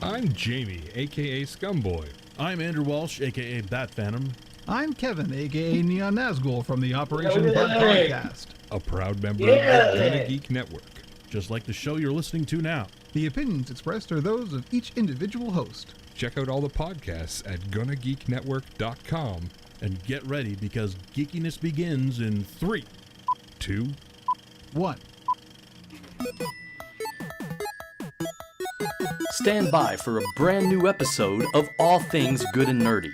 I'm Jamie, aka Scumboy. I'm Andrew Walsh, aka Bat Phantom. I'm Kevin, aka Neon Nazgul from the Operation Bug Podcast. A proud member of the Gonna Geek Network. Just like the show you're listening to now. The opinions expressed are those of each individual host. Check out all the podcasts at GonnaGeekNetwork.com. And get ready because geekiness begins in 3, 2, 1. Stand by for a brand new episode of All Things Good and Nerdy.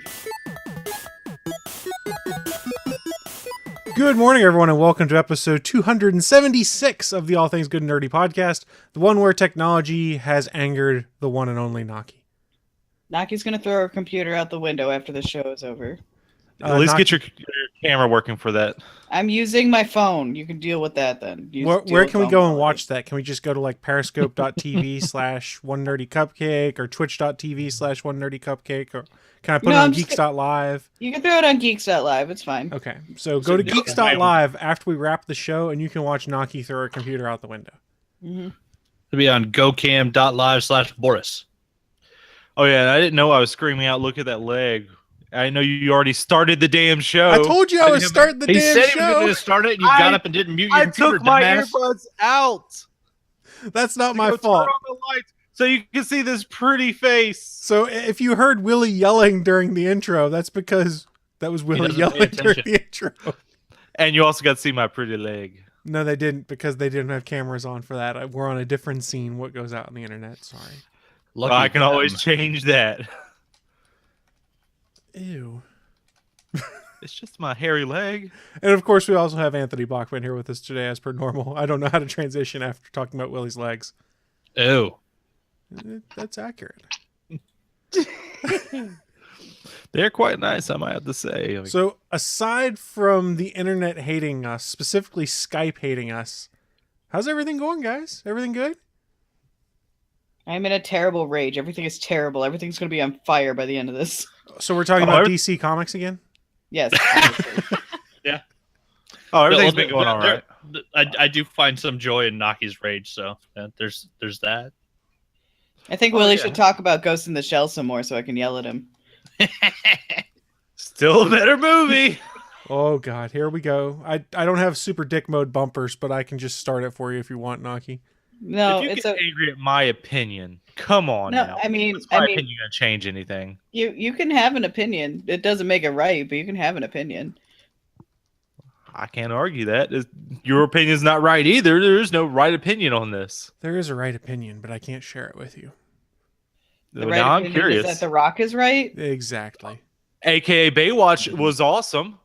Good morning, everyone, and welcome to episode 276 of the All Things Good and Nerdy podcast, the one where technology has angered the one and only Naki. Naki's going to throw her computer out the window after the show is over. At least Naki, get your camera working for that. I'm using my phone. You can deal with that then. Where can we go and watch that? Can we just go to like periscope.tv/one nerdy cupcake or twitch.tv/one nerdy cupcake? Or can I put it on geeks.live? You can throw it on geeks.live. It's fine. Okay, so go to geeks.live after we wrap the show and you can watch Naki throw her computer out the window. Mm-hmm. It'll be on gocam.live/Boris. Oh yeah, I didn't know I was screaming out, look at that leg. I know you already started the damn show. I told you I was starting the damn show. He said he was going to start it, and you got up and didn't mute your computer. I took my earbuds out. That's not my fault. Turn on the lights so you can see this pretty face. So if you heard Willie yelling during the intro, that's because that was Willie yelling during the intro. And you also got to see my pretty leg. No, they didn't, because they didn't have cameras on for that. We're on a different scene. What goes out on the internet? Sorry. Well, I can always change that. Ew. It's just my hairy leg. And of course, we also have Anthony Bachman here with us today, as per normal. I don't know how to transition after talking about Willie's legs. Ew. That's accurate. They're quite nice, I might have to say. So, aside from the internet hating us, specifically Skype hating us, how's everything going, guys? Everything good? I'm in a terrible rage. Everything is terrible. Everything's going to be on fire by the end of this. So we're talking about DC Comics again? Yes. Yeah. Oh, everything's been going all right. I do find some joy in Naki's rage, so there's that. I think Willie should talk about Ghost in the Shell some more so I can yell at him. Still a better movie. Oh, God. Here we go. I don't have super dick mode bumpers, but I can just start it for you if you want, Naki. No, if you it's get angry at my opinion. Come on now. I mean, What's my opinion gonna change anything? You can have an opinion. It doesn't make it right, but you can have an opinion. I can't argue that. Your opinion's not right either. There is no right opinion on this. There is a right opinion, but I can't share it with you. Now I'm curious. Is that The Rock is right? Exactly. AKA Baywatch was awesome.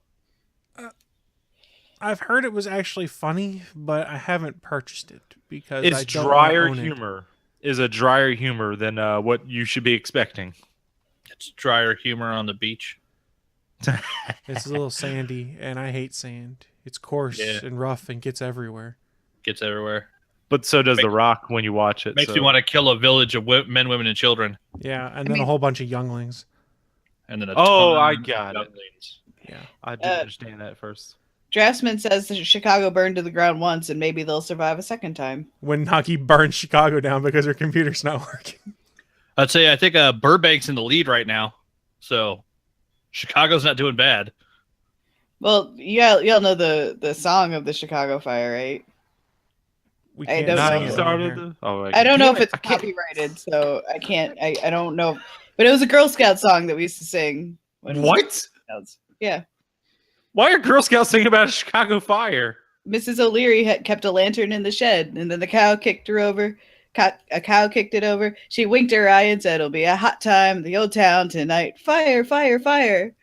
I've heard it was actually funny, but I haven't purchased it because it's I don't drier own humor. Is a drier humor than what you should be expecting. It's drier humor on the beach. It's a little sandy, and I hate sand. It's coarse and rough and gets everywhere. Gets everywhere. But so does The Rock when you watch it. Makes you want to kill a village of men, women, and children. Yeah, and then a whole bunch of younglings. And then I got it. Yeah, I didn't understand that at first. Draftsman says that Chicago burned to the ground once, and maybe they'll survive a second time. When Naki burned Chicago down because her computer's not working. I'd say I think Burbank's in the lead right now, so Chicago's not doing bad. Well, y'all know the song of the Chicago fire, right? We I can't don't sing it. I don't know if it's copyrighted, so I can't. I don't know, but it was a Girl Scout song that we used to sing. What? Yeah. Why are Girl Scouts singing about a Chicago fire? Mrs. O'Leary had kept a lantern in the shed, and then the cow kicked her over. A cow kicked it over. She winked her eye and said, "It'll be a hot time in the old town tonight. Fire, fire, fire."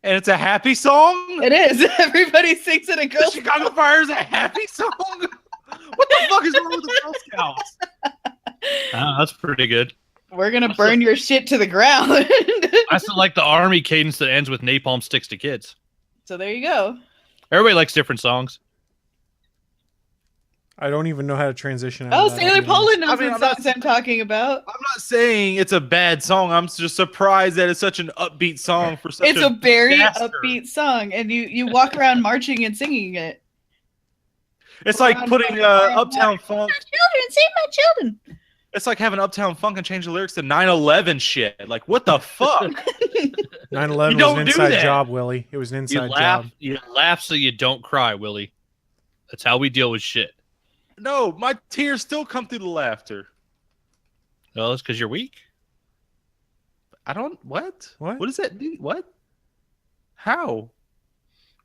And it's a happy song? It is. Everybody sings it. The Chicago Fire is a happy song? What the fuck is wrong with the Girl Scouts? That's pretty good. We're going to burn your shit to the ground. I still like the Army cadence that ends with napalm sticks to kids. So there you go. Everybody likes different songs. I don't even know how to transition. Sailor Poland knows what songs I'm talking about. I'm not saying it's a bad song. I'm just surprised that it's such an upbeat song for such It's a very upbeat song, and you walk around marching and singing it. It's like putting Uptown Funk. Children, save my children. It's like having Uptown Funk and change the lyrics to 9/11 shit. Like, what the fuck? 9/11 You was an don't do inside that. job, Willie. It was an You inside laugh. job. You laugh so you don't cry, Willie. That's how we deal with shit. No, my tears still come through the laughter. Well, it's because you're weak. I don't. What? What? What does that do? What? How?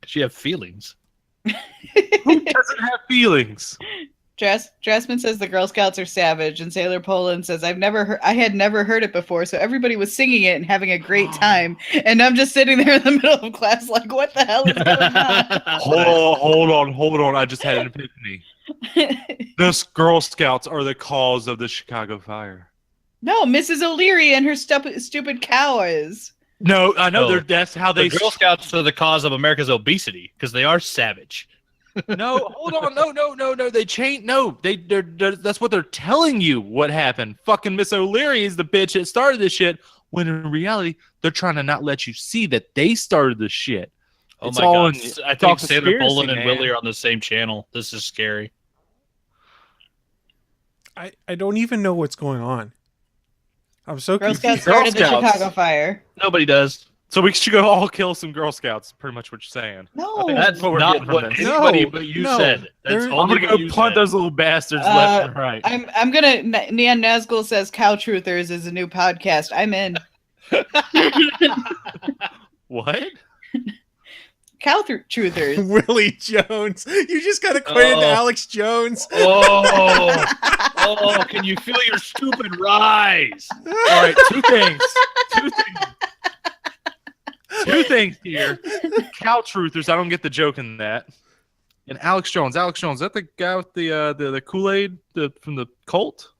Because you have feelings. Who doesn't have feelings? Dressman says the Girl Scouts are savage, and Sailor Poland says I had never heard it before, so everybody was singing it and having a great time, and I'm just sitting there in the middle of class like, what the hell is going on? Hold on. I just had an epiphany. Those Girl Scouts are the cause of the Chicago fire. No, Mrs. O'Leary and her stupid cow is. No, I know No. that's how they. The Girl Scouts are the cause of America's obesity because they are savage. No, hold on, no. They changed. No, they're that's what they're telling you. What happened? Fucking Miss O'Leary is the bitch that started this shit. When in reality, they're trying to not let you see that they started the shit. Oh It's my all god! in- I it's all think Sailor conspiracy, Poland and man. Willie are on the same channel. This is scary. I don't even know what's going on. I'm so Girl confused. Scouts started the Scouts. Chicago fire. Nobody does. So we should go all kill some Girl Scouts. Pretty much what you're saying. No. That's what we're not getting from what this. anybody No, but you no. said. That's They're- I'm only gonna what go you punt said. those little bastards left and right. I'm gonna. Neon Nazgul says Cow Truthers is a new podcast. I'm in. What? Cow Truthers. Willie Jones. You just got acquainted to Oh. Alex Jones. Oh, can you feel your stupid rise? All right, two things. Two things here. Cow truthers. I don't get the joke in that. And Alex Jones. Is that the guy with the Kool-Aid from the cult?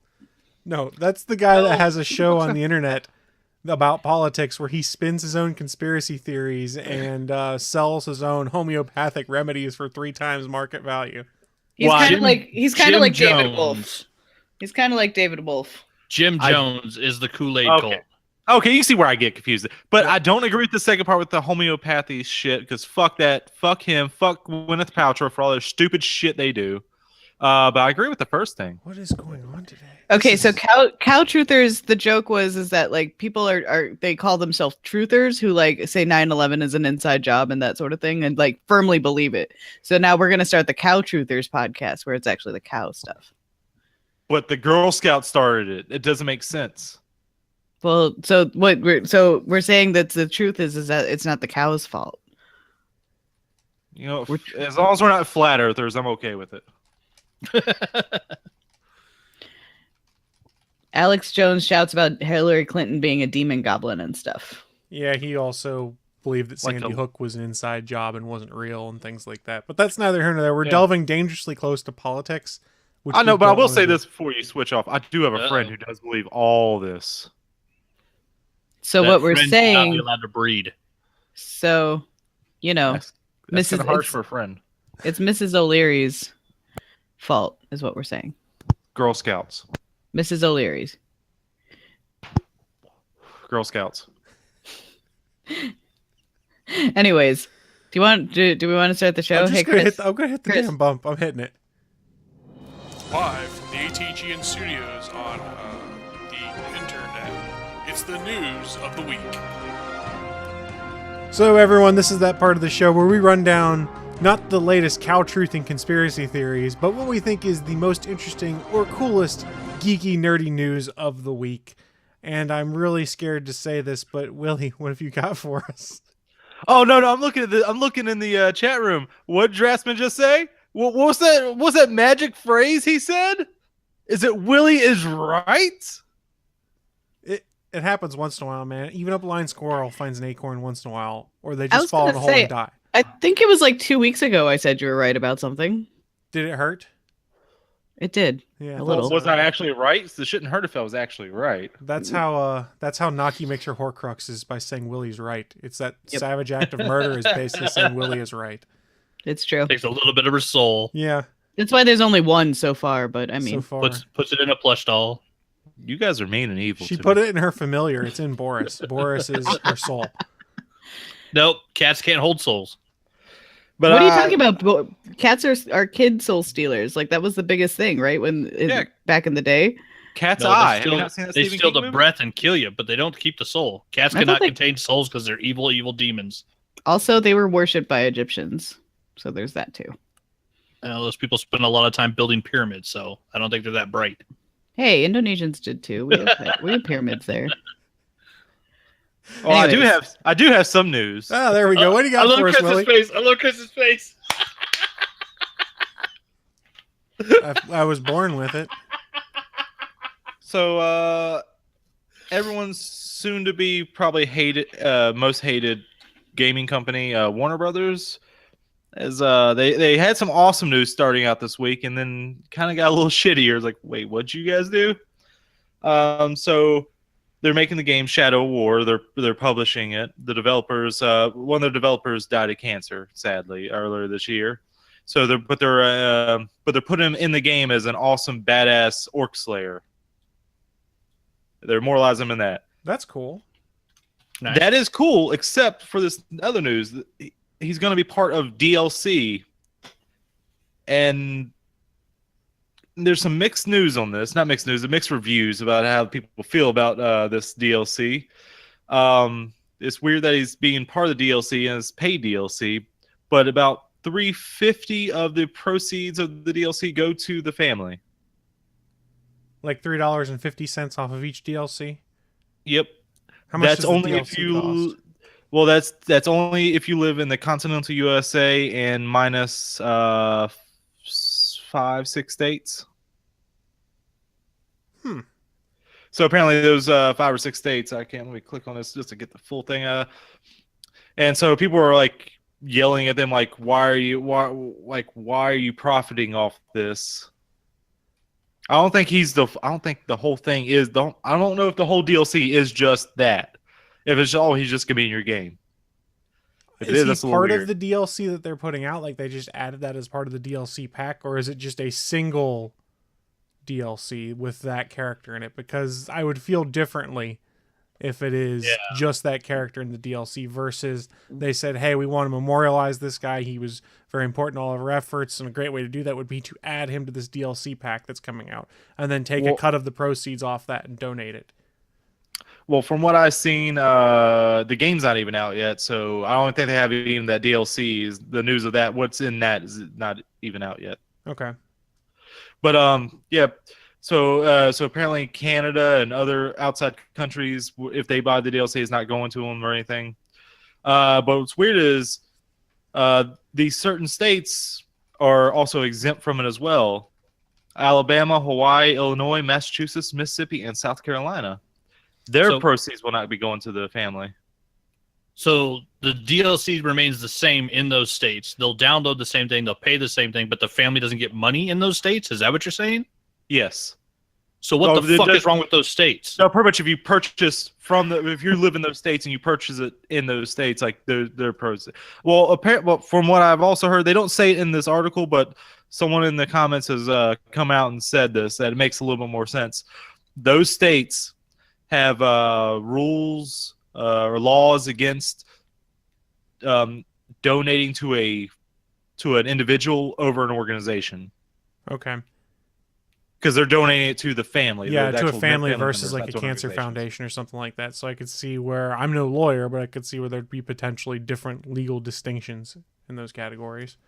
No, that's the guy that has a show on the internet about politics where he spins his own conspiracy theories and sells his own homeopathic remedies for 3 times market value. He's Why? kind of like Jim David Jones. Wolf. He's kind of like David Wolf. Jim Jones is the Kool-Aid Okay. cult. Okay, you see where I get confused. But I don't agree with the second part with the homeopathy shit, because fuck that. Fuck him. Fuck Gwyneth Paltrow for all their stupid shit they do. But I agree with the first thing. What is going on today? Okay, so cow truthers. The joke is that like people are they call themselves truthers who like say 9/11 is an inside job and that sort of thing and like firmly believe it. So now we're gonna start the Cow Truthers podcast where it's actually the cow stuff. But the Girl Scouts started it. It doesn't make sense. Well, so we're saying that the truth is that it's not the cow's fault. You know, as long as we're not flat earthers, I'm okay with it. Alex Jones shouts about Hillary Clinton being a demon goblin and stuff. Yeah, he also believed that Like Sandy the- Hook was an inside job and wasn't real and things like that. But that's neither here nor there. We're Yeah. delving dangerously close to politics. Which I know, we but I don't will wanna say do. this before you switch off. I do have a friend who does believe all this. So That what we're friend should not be saying, allowed to breed. so you know, That's Mrs. kind of harsh it's- for a friend. it's Mrs. O'Leary's fault, is what we're saying. Girl Scouts. Mrs. O'Leary's. Girl Scouts. Anyways, do we want to start the show? I'm Hey, gonna Chris. I'm gonna hit the Chris. damn bump. I'm hitting it. Live from the ATGN studios on the internet, it's the news of the week. So everyone, this is that part of the show where we run down not the latest cow truth and conspiracy theories, but what we think is the most interesting or coolest geeky nerdy news of the week. And I'm really scared to say this, but Willie, what have you got for us? Oh no, I'm looking in the chat room. What did Dressman just say? What was that? What was that magic phrase he said? Is it Willie is right? It happens once in a while, man. Even a blind squirrel finds an acorn once in a while, or they I just was fall in gonna a hole say- and die. I think it was like 2 weeks ago I said you were right about something. Did it hurt? It did. Yeah, A little. Was I actually right? So it shouldn't hurt if I was actually right. That's how Naki makes her Horcruxes, by saying Willie's right. It's that Yep. savage act of murder is basically saying Willie is right. It's true. Takes a little bit of her soul. Yeah, That's why there's only one so far, but I mean, so far. Puts it in a plush doll. You guys are mean and evil. She to put me. it in her familiar. It's in Boris. Boris is her soul. Nope, cats can't hold souls. But what are you talking about? Cats are kid soul stealers. Like that was the biggest thing, right? Yeah. Back in the day. Cat's No, eye. Have they you steal, not seen that they Stephen steal King the movie? breath and kill you, but they don't keep the soul. Cats I thought cannot they- contain souls because they're evil, evil demons. Also, they were worshipped by Egyptians, so there's that too. Those people spend a lot of time building pyramids, so I don't think they're that bright. Hey, Indonesians did too. We have pyramids there. Oh, I do Anyways. have some news. Oh, there we go. What do you I got love for us, Chris's Willie? face. I love Chris's face. I was born with it. So, everyone's soon to be probably hated, most hated gaming company, Warner Brothers, as they had some awesome news starting out this week, and then kind of got a little shittier. It's like, wait, what'd you guys do? So they're making the game Shadow War. They're publishing it. The developers, one of the developers died of cancer, sadly, earlier this year. So they're putting him in the game as an awesome badass orc slayer. They're immortalizing him in that. That's cool. Nice. That is cool, except for this other news. He's going to be part of DLC. And there's some mixed news on this. Not mixed news, mixed reviews about how people feel about this DLC. It's weird that he's being part of the DLC and it's paid DLC, but about $350 of the proceeds of the DLC go to the family. Like $3.50 off of each DLC. Yep. How much That's does the only DLC if you cost? Well, that's only if you live in the continental USA and minus 5-6 states. So apparently those 5 or 6 states, let me click on this just to get the full thing. And so people are like yelling at them like, why are you profiting off this? I don't think the whole thing is I don't know if the whole DLC is just that. If it's he's just gonna be in your game. If it Is that's he a little part of weird. the DLC that they're putting out? Like they just added that as part of the DLC pack, or is it just a single DLC with that character in it? Because I would feel differently if it is just that character in the DLC versus they said, hey, we want to memorialize this guy. He was very important to all of our efforts, and a great way to do that would be to add him to this DLC pack that's coming out and then take a cut of the proceeds off that and donate it. Well, from what I've seen, the game's not even out yet, so I don't think they have even that DLC. The news of that, what's in that, is not even out yet. Okay. But yeah. So apparently Canada and other outside countries, if they buy the DLC, is not going to them or anything. But what's weird is these certain states are also exempt from it as well. Alabama, Hawaii, Illinois, Massachusetts, Mississippi, and South Carolina. Their proceeds will not be going to the family. So the DLC remains the same in those states. They'll download the same thing. They'll pay the same thing, but the family doesn't get money in those states. Is that what you're saying? Yes. So what the fuck is wrong with those states? No, pretty much if you purchase if you live in those states and you purchase it in those states, like they're pros. Well, apparently, from what I've also heard, they don't say it in this article, but someone in the comments has come out and said this, that it makes a little bit more sense. Those states have rules or laws against donating to an individual over an organization. Okay. Because they're donating it to the family. Yeah, the to a actual family members, versus like not a to cancer organizations. foundation or something like that. So I could see where, I'm no lawyer, but I could see where there'd be potentially different legal distinctions in those categories.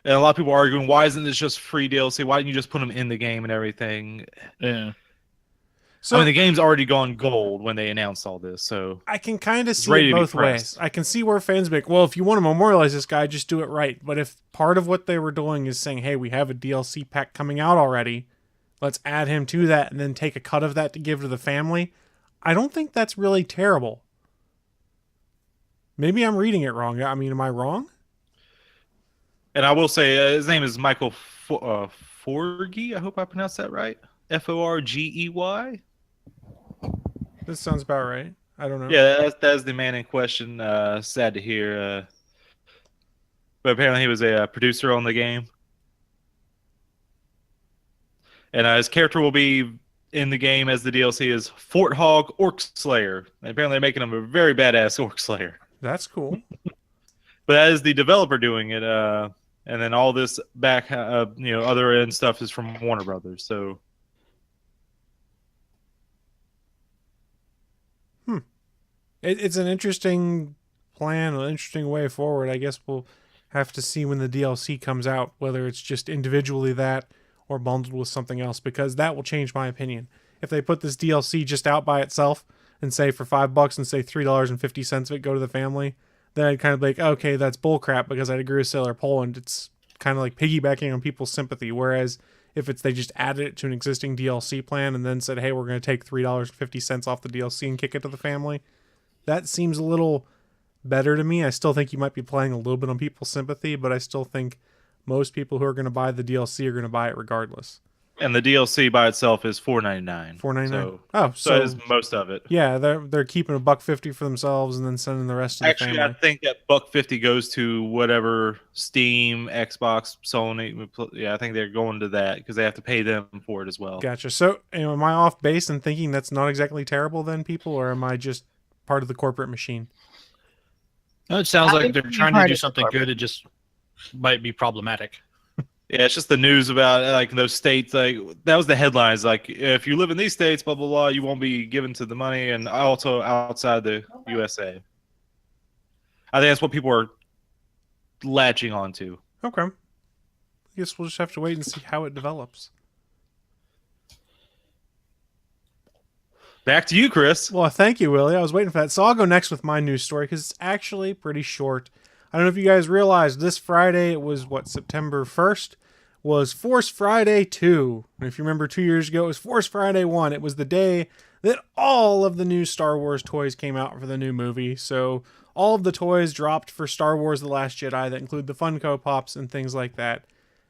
And a lot of people are arguing, why isn't this just free DLC? Why didn't you just put them in the game and everything? Yeah. So I mean, the game's already gone gold when they announced all this, so I can kind of see ready it to be both ways. pressed. I can see where fans be like, well, if you want to memorialize this guy, just do it right. But if part of what they were doing is saying, hey, we have a DLC pack coming out already, let's add him to that and then take a cut of that to give to the family, I don't think that's really terrible. Maybe I'm reading it wrong. I mean, am I wrong? And I will say, his name is Michael Forgey. I hope I pronounced that right. Forgey. This sounds about right. I don't know. Yeah, that's the man in question. Sad to hear. But apparently he was a producer on the game. And his character will be in the game as the DLC is Fort Hog Orc Slayer. And apparently they're making him a very badass Orc Slayer. That's cool. But that is the developer doing it. And then all this back, other end stuff is from Warner Brothers. So It's an interesting plan, an interesting way forward. I guess we'll have to see when the DLC comes out, whether it's just individually that or bundled with something else, because that will change my opinion. If they put this DLC just out by itself and say for $5 and say $3.50 of it go to the family, then I'd kind of be like, okay, that's bullcrap, because I'd agree with Sailor Poland. It's kind of like piggybacking on people's sympathy. Whereas if they just added it to an existing DLC plan and then said, hey, we're going to take $3.50 off the DLC and kick it to the family, that seems a little better to me. I still think you might be playing a little bit on people's sympathy, but I still think most people who are going to buy the DLC are going to buy it regardless. And the DLC by itself is $4.99. $4.99. So is most of it. Yeah, they're keeping $1.50 for themselves and then sending the rest to the family. Actually, I think that $1.50 goes to whatever Steam, Xbox, Sony. Yeah, I think they're going to that because they have to pay them for it as well. Gotcha. So, am I off base and thinking that's not exactly terrible then, people, or am I just part of the corporate machine? No, it sounds like they're trying to do something good. It just might be problematic. Yeah, it's just the news about like those states. Like that was the headlines. Like if you live in these states, blah blah blah, you won't be given to the money, and also outside the USA. I think that's what people are latching onto. Okay. I guess we'll just have to wait and see how it develops. Back to you, Chris. Well, thank you, Willie. I was waiting for that. So I'll go next with my news story because it's actually pretty short. I don't know if you guys realized this Friday, it was September 1st, was Force Friday 2. And if you remember 2 years ago, it was Force Friday 1. It was the day that all of the new Star Wars toys came out for the new movie. So all of the toys dropped for Star Wars The Last Jedi that include the Funko Pops and things like that.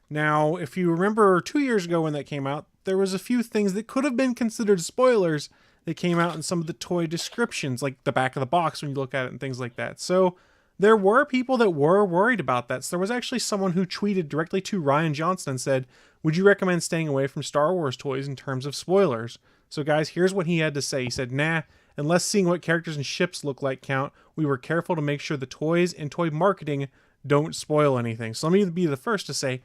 Now, if you remember 2 years ago when that came out, there was a few things that could have been considered spoilers that came out in some of the toy descriptions, like the back of the box when you look at it and things like that. So there were people that were worried about that. So there was actually someone who tweeted directly to Ryan Johnson and said, would you recommend staying away from Star Wars toys in terms of spoilers? So guys, here's what he had to say. He said, nah, unless seeing what characters and ships look like count, we were careful to make sure the toys and toy marketing don't spoil anything. So let me be the first to say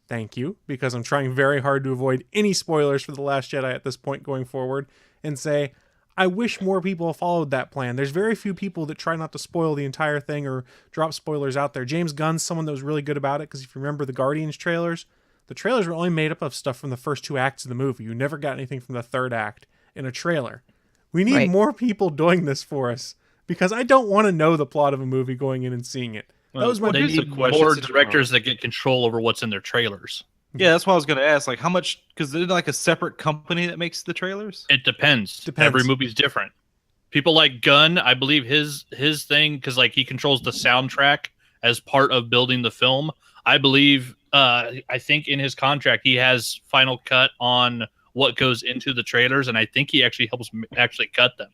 thank you, because I'm trying very hard to avoid any spoilers for The Last Jedi at this point going forward, and say, I wish more people followed that plan. There's very few people that try not to spoil the entire thing or drop spoilers out there. James Gunn's someone that was really good about it, because if you remember the Guardians trailers, the trailers were only made up of stuff from the first 2 acts of the movie. You never got anything from the 3rd act in a trailer. We need more people doing this for us, because I don't want to know the plot of a movie going in and seeing it. Well, Those they need more directors that get control over what's in their trailers. Yeah, that's what I was going to ask. Like, how much? Because they're like a separate company that makes the trailers. It depends. Every movie's different. People like Gunn, I believe his thing, because like he controls the soundtrack as part of building the film. I believe, I think in his contract he has final cut on what goes into the trailers, and I think he actually helps actually cut them.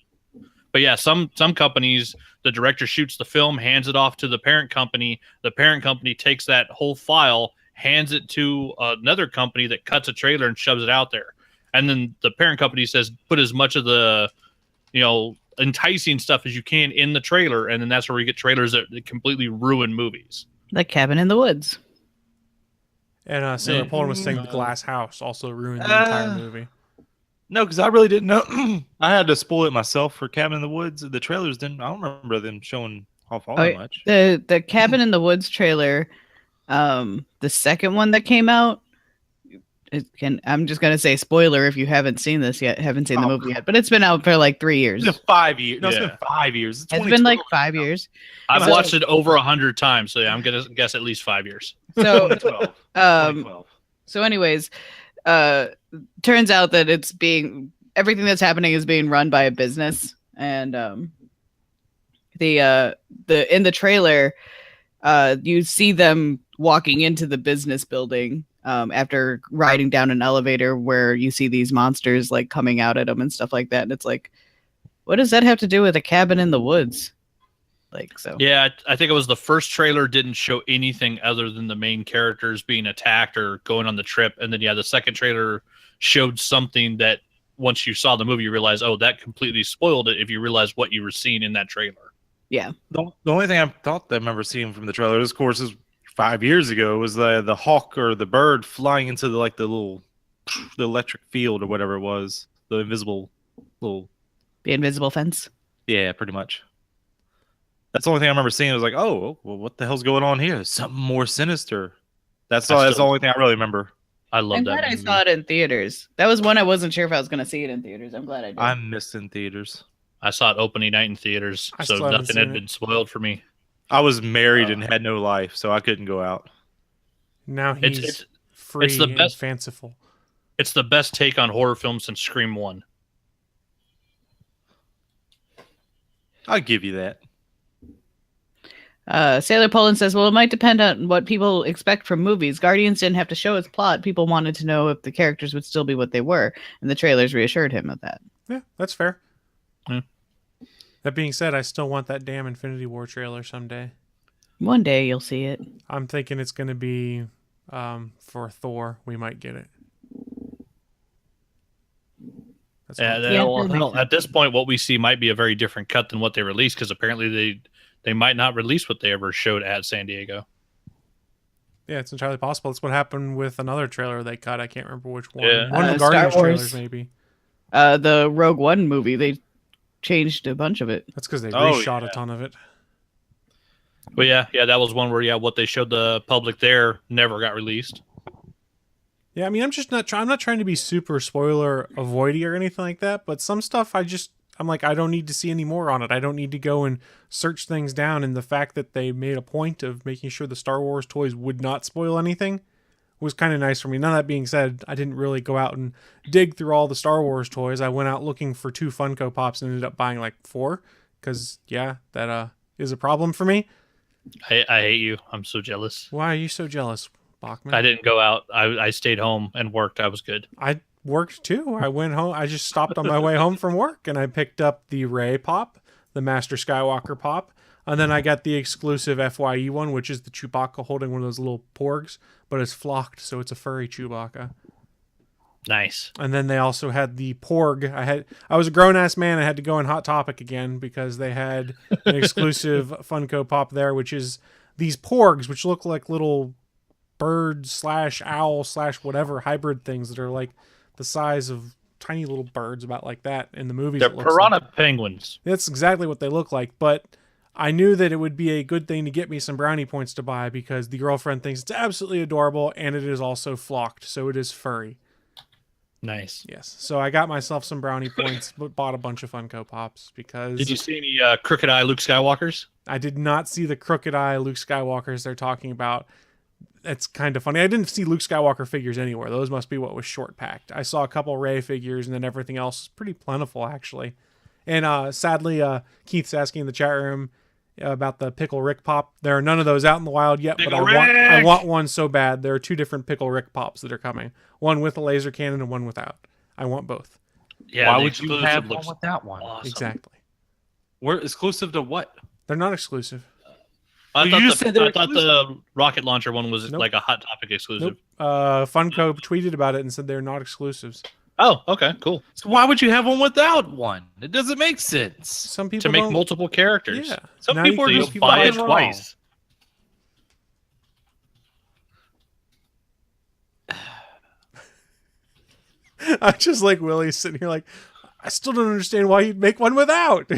But yeah, some companies, the director shoots the film, hands it off to the parent company. The parent company takes that whole file, hands it to another company that cuts a trailer and shoves it out there. And then the parent company says, put as much of the, enticing stuff as you can in the trailer. And then that's where we get trailers that completely ruin movies. Like Cabin in the Woods. And Sarah Poland was saying the Glass House also ruined the entire movie. No, because I really didn't know. I had to spoil it myself for Cabin in the Woods. The trailers didn't. I don't remember them showing off all that much. The Cabin in the Woods trailer, the second one that came out, I'm just gonna say spoiler if you haven't seen this yet, haven't seen the movie yet, but it's been out for like 3 years. It's been 5 years. No, it's been 5 years. It's been like 5 years. I've watched it over 100 times, so yeah, I'm gonna guess at least 5 years. So, 2012. So anyways, turns out that everything that's happening is being run by a business, and in the trailer, you see them walking into the business building after riding down an elevator where you see these monsters like coming out at them and stuff like that, and it's like, what does that have to do with a cabin in the woods? Like, so yeah, I think it was the first trailer didn't show anything other than the main characters being attacked or going on the trip, and then the second trailer showed something that once you saw the movie you realize, oh, that completely spoiled it if you realize what you were seeing in that trailer. Yeah. The only thing I thought I remember seeing from the trailer, of course, is 5 years ago, was the hawk or the bird flying into the electric field or whatever it was, the invisible fence. Yeah, pretty much. That's the only thing I remember seeing. It was like, oh, well, what the hell's going on here? Something more sinister. That's the only thing I really remember. I love I'm that glad I movie. saw it in theaters. That was one I wasn't sure if I was going to see it in theaters. I'm glad I did. I'm missing theaters. I saw it opening night in theaters, I so still haven't nothing seen had it. been spoiled for me. I was married and had no life, so I couldn't go out. Now he's It's free the and best- fanciful. It's the best take on horror film since Scream 1. I'll give you that. Sailor Poland says, well, it might depend on what people expect from movies. Guardians didn't have to show its plot. People wanted to know if the characters would still be what they were, and the trailers reassured him of that. Yeah, that's fair. Hmm. That being said, I still want that damn Infinity War trailer someday. One day you'll see it. I'm thinking it's going to be for Thor. We might get it. That's Yeah, what- well, at this point, what we see might be a very different cut than what they released, because apparently they might not release what they ever showed at San Diego. yeah, it's entirely possible. It's what happened with another trailer they cut. I can't remember which one. Yeah. One of the Star Guardians Wars. trailers, maybe. The Rogue One movie, they changed a bunch of it. That's because they Oh, reshot yeah. a ton of it. But yeah, that was one where what they showed the public there never got released. Yeah, I mean, I'm not trying to be super spoiler avoidy or anything like that, but some stuff I'm like, I don't need to see any more on it. I don't need to go and search things down. And the fact that they made a point of making sure the Star Wars toys would not spoil anything was kind of nice for me. None of that being said, I didn't really go out and dig through all the Star Wars toys. I went out looking for 2 Funko Pops and ended up buying like 4 because, yeah, that is a problem for me. I hate you. I'm so jealous. Why are you so jealous, Bachman? I didn't go out. I stayed home and worked. I was good. I worked too. I went home. I just stopped on my way home from work and I picked up the Rey Pop, the Master Skywalker Pop, and then I got the exclusive FYE one, which is the Chewbacca holding one of those little porgs, but it's flocked, so it's a furry Chewbacca. Nice. And then they also had the Porg. I was a grown ass man. I had to go in Hot Topic again because they had an exclusive Funko Pop there, which is these Porgs, which look like little bird / owl / whatever hybrid things that are like the size of tiny little birds, about like that in the movies. They're it looks piranha like. penguins. That's exactly what they look like, but I knew that it would be a good thing to get me some brownie points to buy because the girlfriend thinks it's absolutely adorable and it is also flocked, so it is furry. Nice. Yes. So I got myself some brownie points, but bought a bunch of Funko Pops because Did you see any crooked eye Luke Skywalkers? I did not see the crooked eye Luke Skywalkers they're talking about. It's kind of funny. I didn't see Luke Skywalker figures anywhere. Those must be what was short packed. I saw a couple Rey figures and then everything else is pretty plentiful actually. And sadly, Keith's asking in the chat room about the Pickle Rick Pop. There are none of those out in the wild yet, Pickle but I Rick! want one so bad. There are 2 different Pickle Rick Pops that are coming. One with a laser cannon and one without. I want both. Yeah. Why the would you exclusive have one looks without one? awesome. Exactly. We're exclusive to what? They're not exclusive. I You thought, just said they're the rocket launcher one was Nope. like a Hot Topic exclusive. Nope. Funko tweeted about it and said they're not exclusives. Oh, okay, cool. So why would you have one without one? It doesn't make sense. Some people To make don't- multiple characters. Yeah. Some Now people you are can So just you'll buy it fucking wrong. twice. I just like Willie sitting here like, I still don't understand why you'd make one without.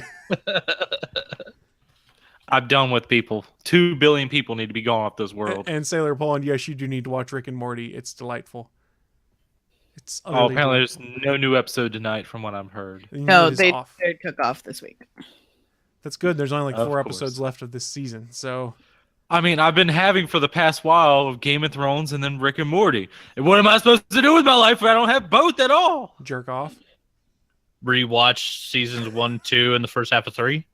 I'm done with people. 2 billion people need to be gone off this world. And Sailor Poland, yes, you do need to watch Rick and Morty. It's delightful. It's Oh, utterly apparently delightful. there's no new episode tonight from what I've heard. The No, unit is they off. took off this week. That's good. There's only like Of 4 course. episodes left of this season, so I mean, I've been having for the past while of Game of Thrones and then Rick and Morty. And what am I supposed to do with my life if I don't have both at all? jerk off. Rewatch seasons 1, 2, and the first half of 3.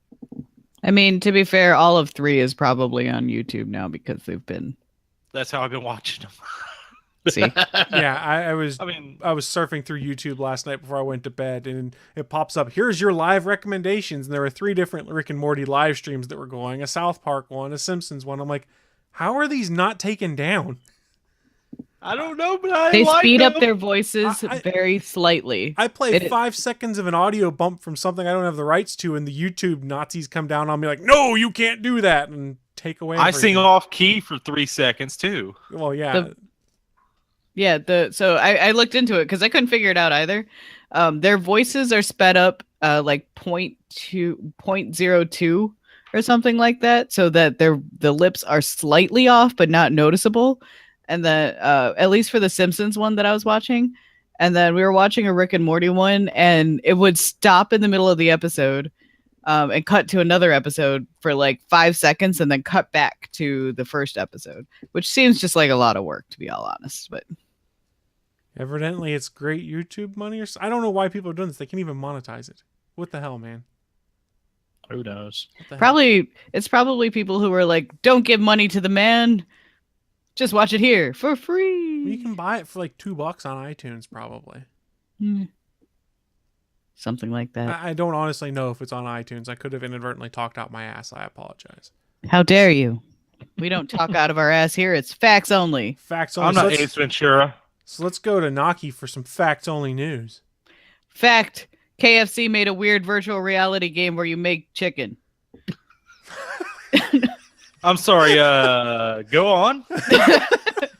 I mean, to be fair, all of 3 is probably on YouTube now because they've been. That's how I've been watching them. See, Yeah, I was I mean, surfing through YouTube last night before I went to bed, and it pops up, here's your live recommendations. And there were 3 different Rick and Morty live streams that were going, a South Park one, a Simpsons one. I'm like, how are these not taken down? I don't know, but I they like speed up them. their voices I- very slightly. I play It- 5 seconds of an audio bump from something I don't have the rights to, and the YouTube Nazis come down on me like, no, you can't do that, and take away I everything. sing off key for 3 seconds too. Well, yeah. So I looked into it because I couldn't figure it out either. Their voices are sped up like 0.02 or something like that, so that the lips are slightly off but not noticeable. And then at least for the Simpsons one that I was watching, and then we were watching a Rick and Morty one, and it would stop in the middle of the episode and cut to another episode for like 5 seconds and then cut back to the first episode, which seems just like a lot of work, to be all honest. But Evidently, it's great YouTube money. I don't know why people are doing this. They can't even monetize it. What the hell, man? Who knows? it's probably people who are like, don't give money to the man. Just watch it here for free. You can buy it for like $2 on iTunes, probably. Something like that. I don't honestly know if it's on iTunes. I could have inadvertently talked out my ass. I apologize. How dare you? We don't talk out of our ass here. It's facts only. Facts only. I'm not Ace Ventura. So let's go to Naki for some facts only news. Fact: KFC made a weird virtual reality game where you make chicken. I'm sorry. Go on.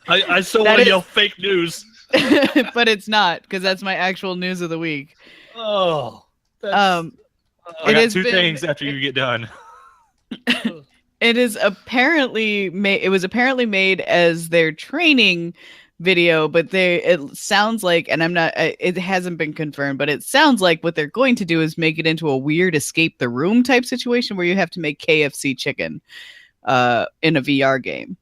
I still That want to is- yell fake news. But it's not, because that's my actual news of the week. Oh. I I got two things after you get done. It is apparently it was apparently made as their training video, but it sounds like, and I'm not, it hasn't been confirmed, but it sounds like what they're going to do is make it into a weird escape the room type situation where you have to make KFC chicken in a VR game.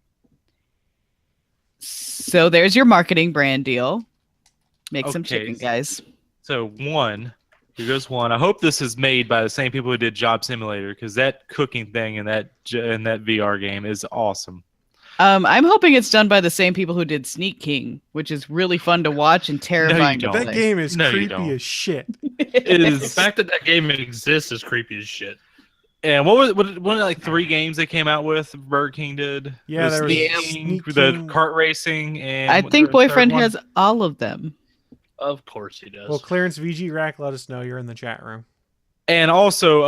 So there's your marketing brand deal. Make some Okay. chicken, guys. So here goes one. I hope this is made by the same people who did Job Simulator, because that cooking thing in that VR game is awesome. I'm hoping it's done by the same people who did Sneak King, which is really fun to watch and terrifying to don't. play. That game is No, you creepy don't. as shit. It The is. fact that game exists is creepy as shit. And what was like 3 games they came out with? Burger King did. Yeah, there was Sneak Sneak the King. kart racing, and I what think the third Boyfriend one? has all of them. Of course he does. Well, Clarence VG Rack, let us know. You're in the chat room. And also,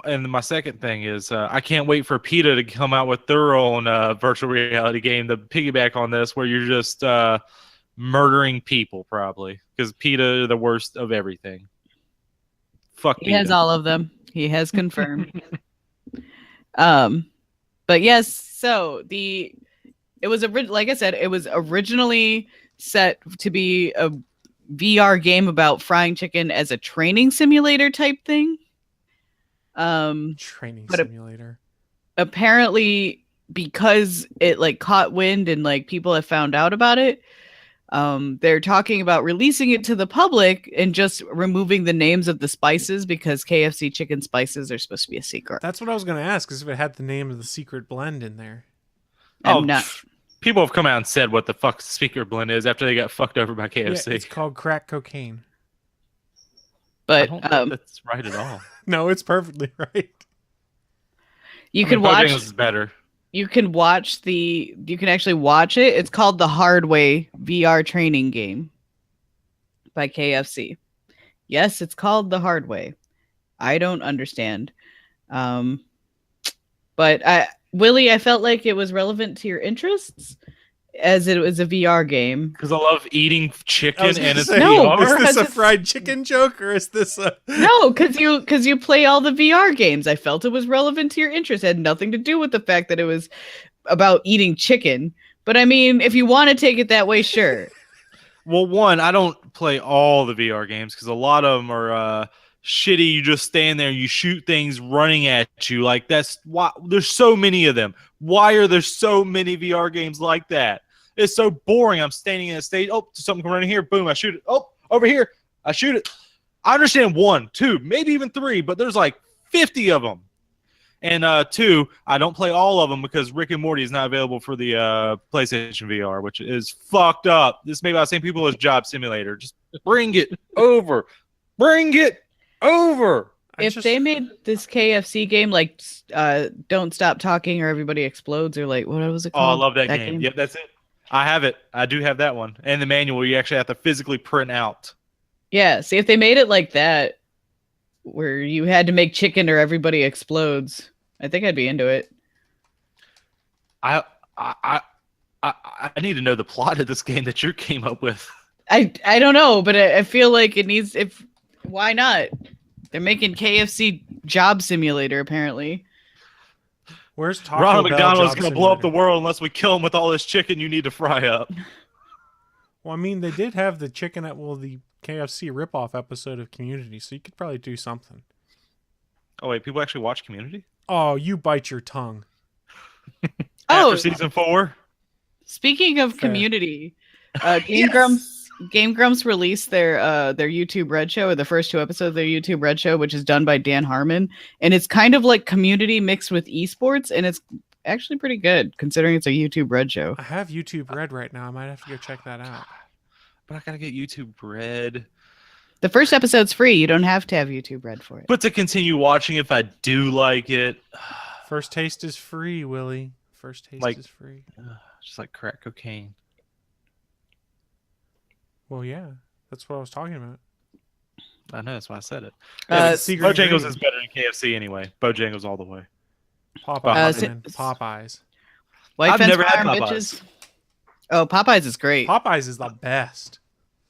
and my second thing is, I can't wait for PETA to come out with their own virtual reality game to piggyback on this, where you're just murdering people, probably, because PETA are the worst of everything. Fuck He PETA. has all of them. He has confirmed. But yes, so it was like I said, it was originally set to be a VR game about frying chicken as a training simulator type thing. Training But simulator. Apparently, because it like caught wind and like people have found out about it, they're talking about releasing it to the public and just removing the names of the spices, because KFC chicken spices are supposed to be a secret. That's what I was going to ask, is if it had the name of the secret blend in there. I'm not. People have come out and said what the fuck speaker blend is after they got fucked over by KFC. Yeah, it's called crack cocaine. I But don't think that's right at all. No, it's perfectly right. you I can mean, watch. Bojangles is better. You can actually watch it. It's called the Hard Way VR training game by KFC. Yes, it's called the Hard Way. I don't understand. But Willie, I felt like it was relevant to your interests, as it was a VR game. Because I love eating I chicken was gonna and it's say, No, VR. is this because a it's- fried chicken joke, or is this a... No, because you play all the VR games. I felt it was relevant to your interest. It had nothing to do with the fact that it was about eating chicken. But I mean, if you want to take it that way, sure. Well, one, I don't play all the VR games because a lot of them are shitty. You just stand there and you shoot things running at you. Like, that's why there's so many of them. Why are there so many VR games like that? It's so boring. I'm standing in a stage. Oh, something come running here. Boom, I shoot it. Oh, over here. I shoot it. I understand 1, 2, maybe even 3, but there's like 50 of them. And 2, I don't play all of them because Rick and Morty is not available for the PlayStation VR, which is fucked up. This may be by the same people as Job Simulator. Just bring it over. Bring it over. If they made this KFC game like Don't Stop Talking or Everybody Explodes, or like, what was it Oh, I called? love that game. Yep, that's it. I have it. I do have that one. And the manual you actually have to physically print out. Yeah, see, if they made it like that, where you had to make chicken or everybody explodes, I think I'd be into it. I need to know the plot of this game that you came up with. I don't know, but I feel like it needs. Why not? They're making KFC Job Simulator apparently. Where's Taco Ronald Bell McDonald's Job gonna blow up the Simulator? world unless we kill him with all this chicken you need to fry up. Well, I mean, they did have the chicken at the KFC ripoff episode of Community, so you could probably do something. Oh wait, people actually watch Community? Oh, you bite your tongue. Oh, After season 4? speaking of Fair. Community, Game Grumps released their YouTube Red Show, or the first 2 episodes of their YouTube Red Show, which is done by Dan Harmon, and it's kind of like Community mixed with esports, and it's actually pretty good considering it's a YouTube Red Show. I have YouTube Red right now. I might have to go check that out. But I gotta get YouTube Red. The first episode's free. You don't have to have YouTube Red for it. But to continue watching if I do like it. First taste is free, Willie. First taste is free. Just like crack cocaine. Well, yeah. That's what I was talking about. I know, that's why I said it. Secret Bojangles ingredient. is better than KFC anyway. Bojangles all the way. Popeyes, man. Popeyes. White I've Fence never had Farm, Popeyes. bitches. Oh, Popeyes is great. Popeyes is the best.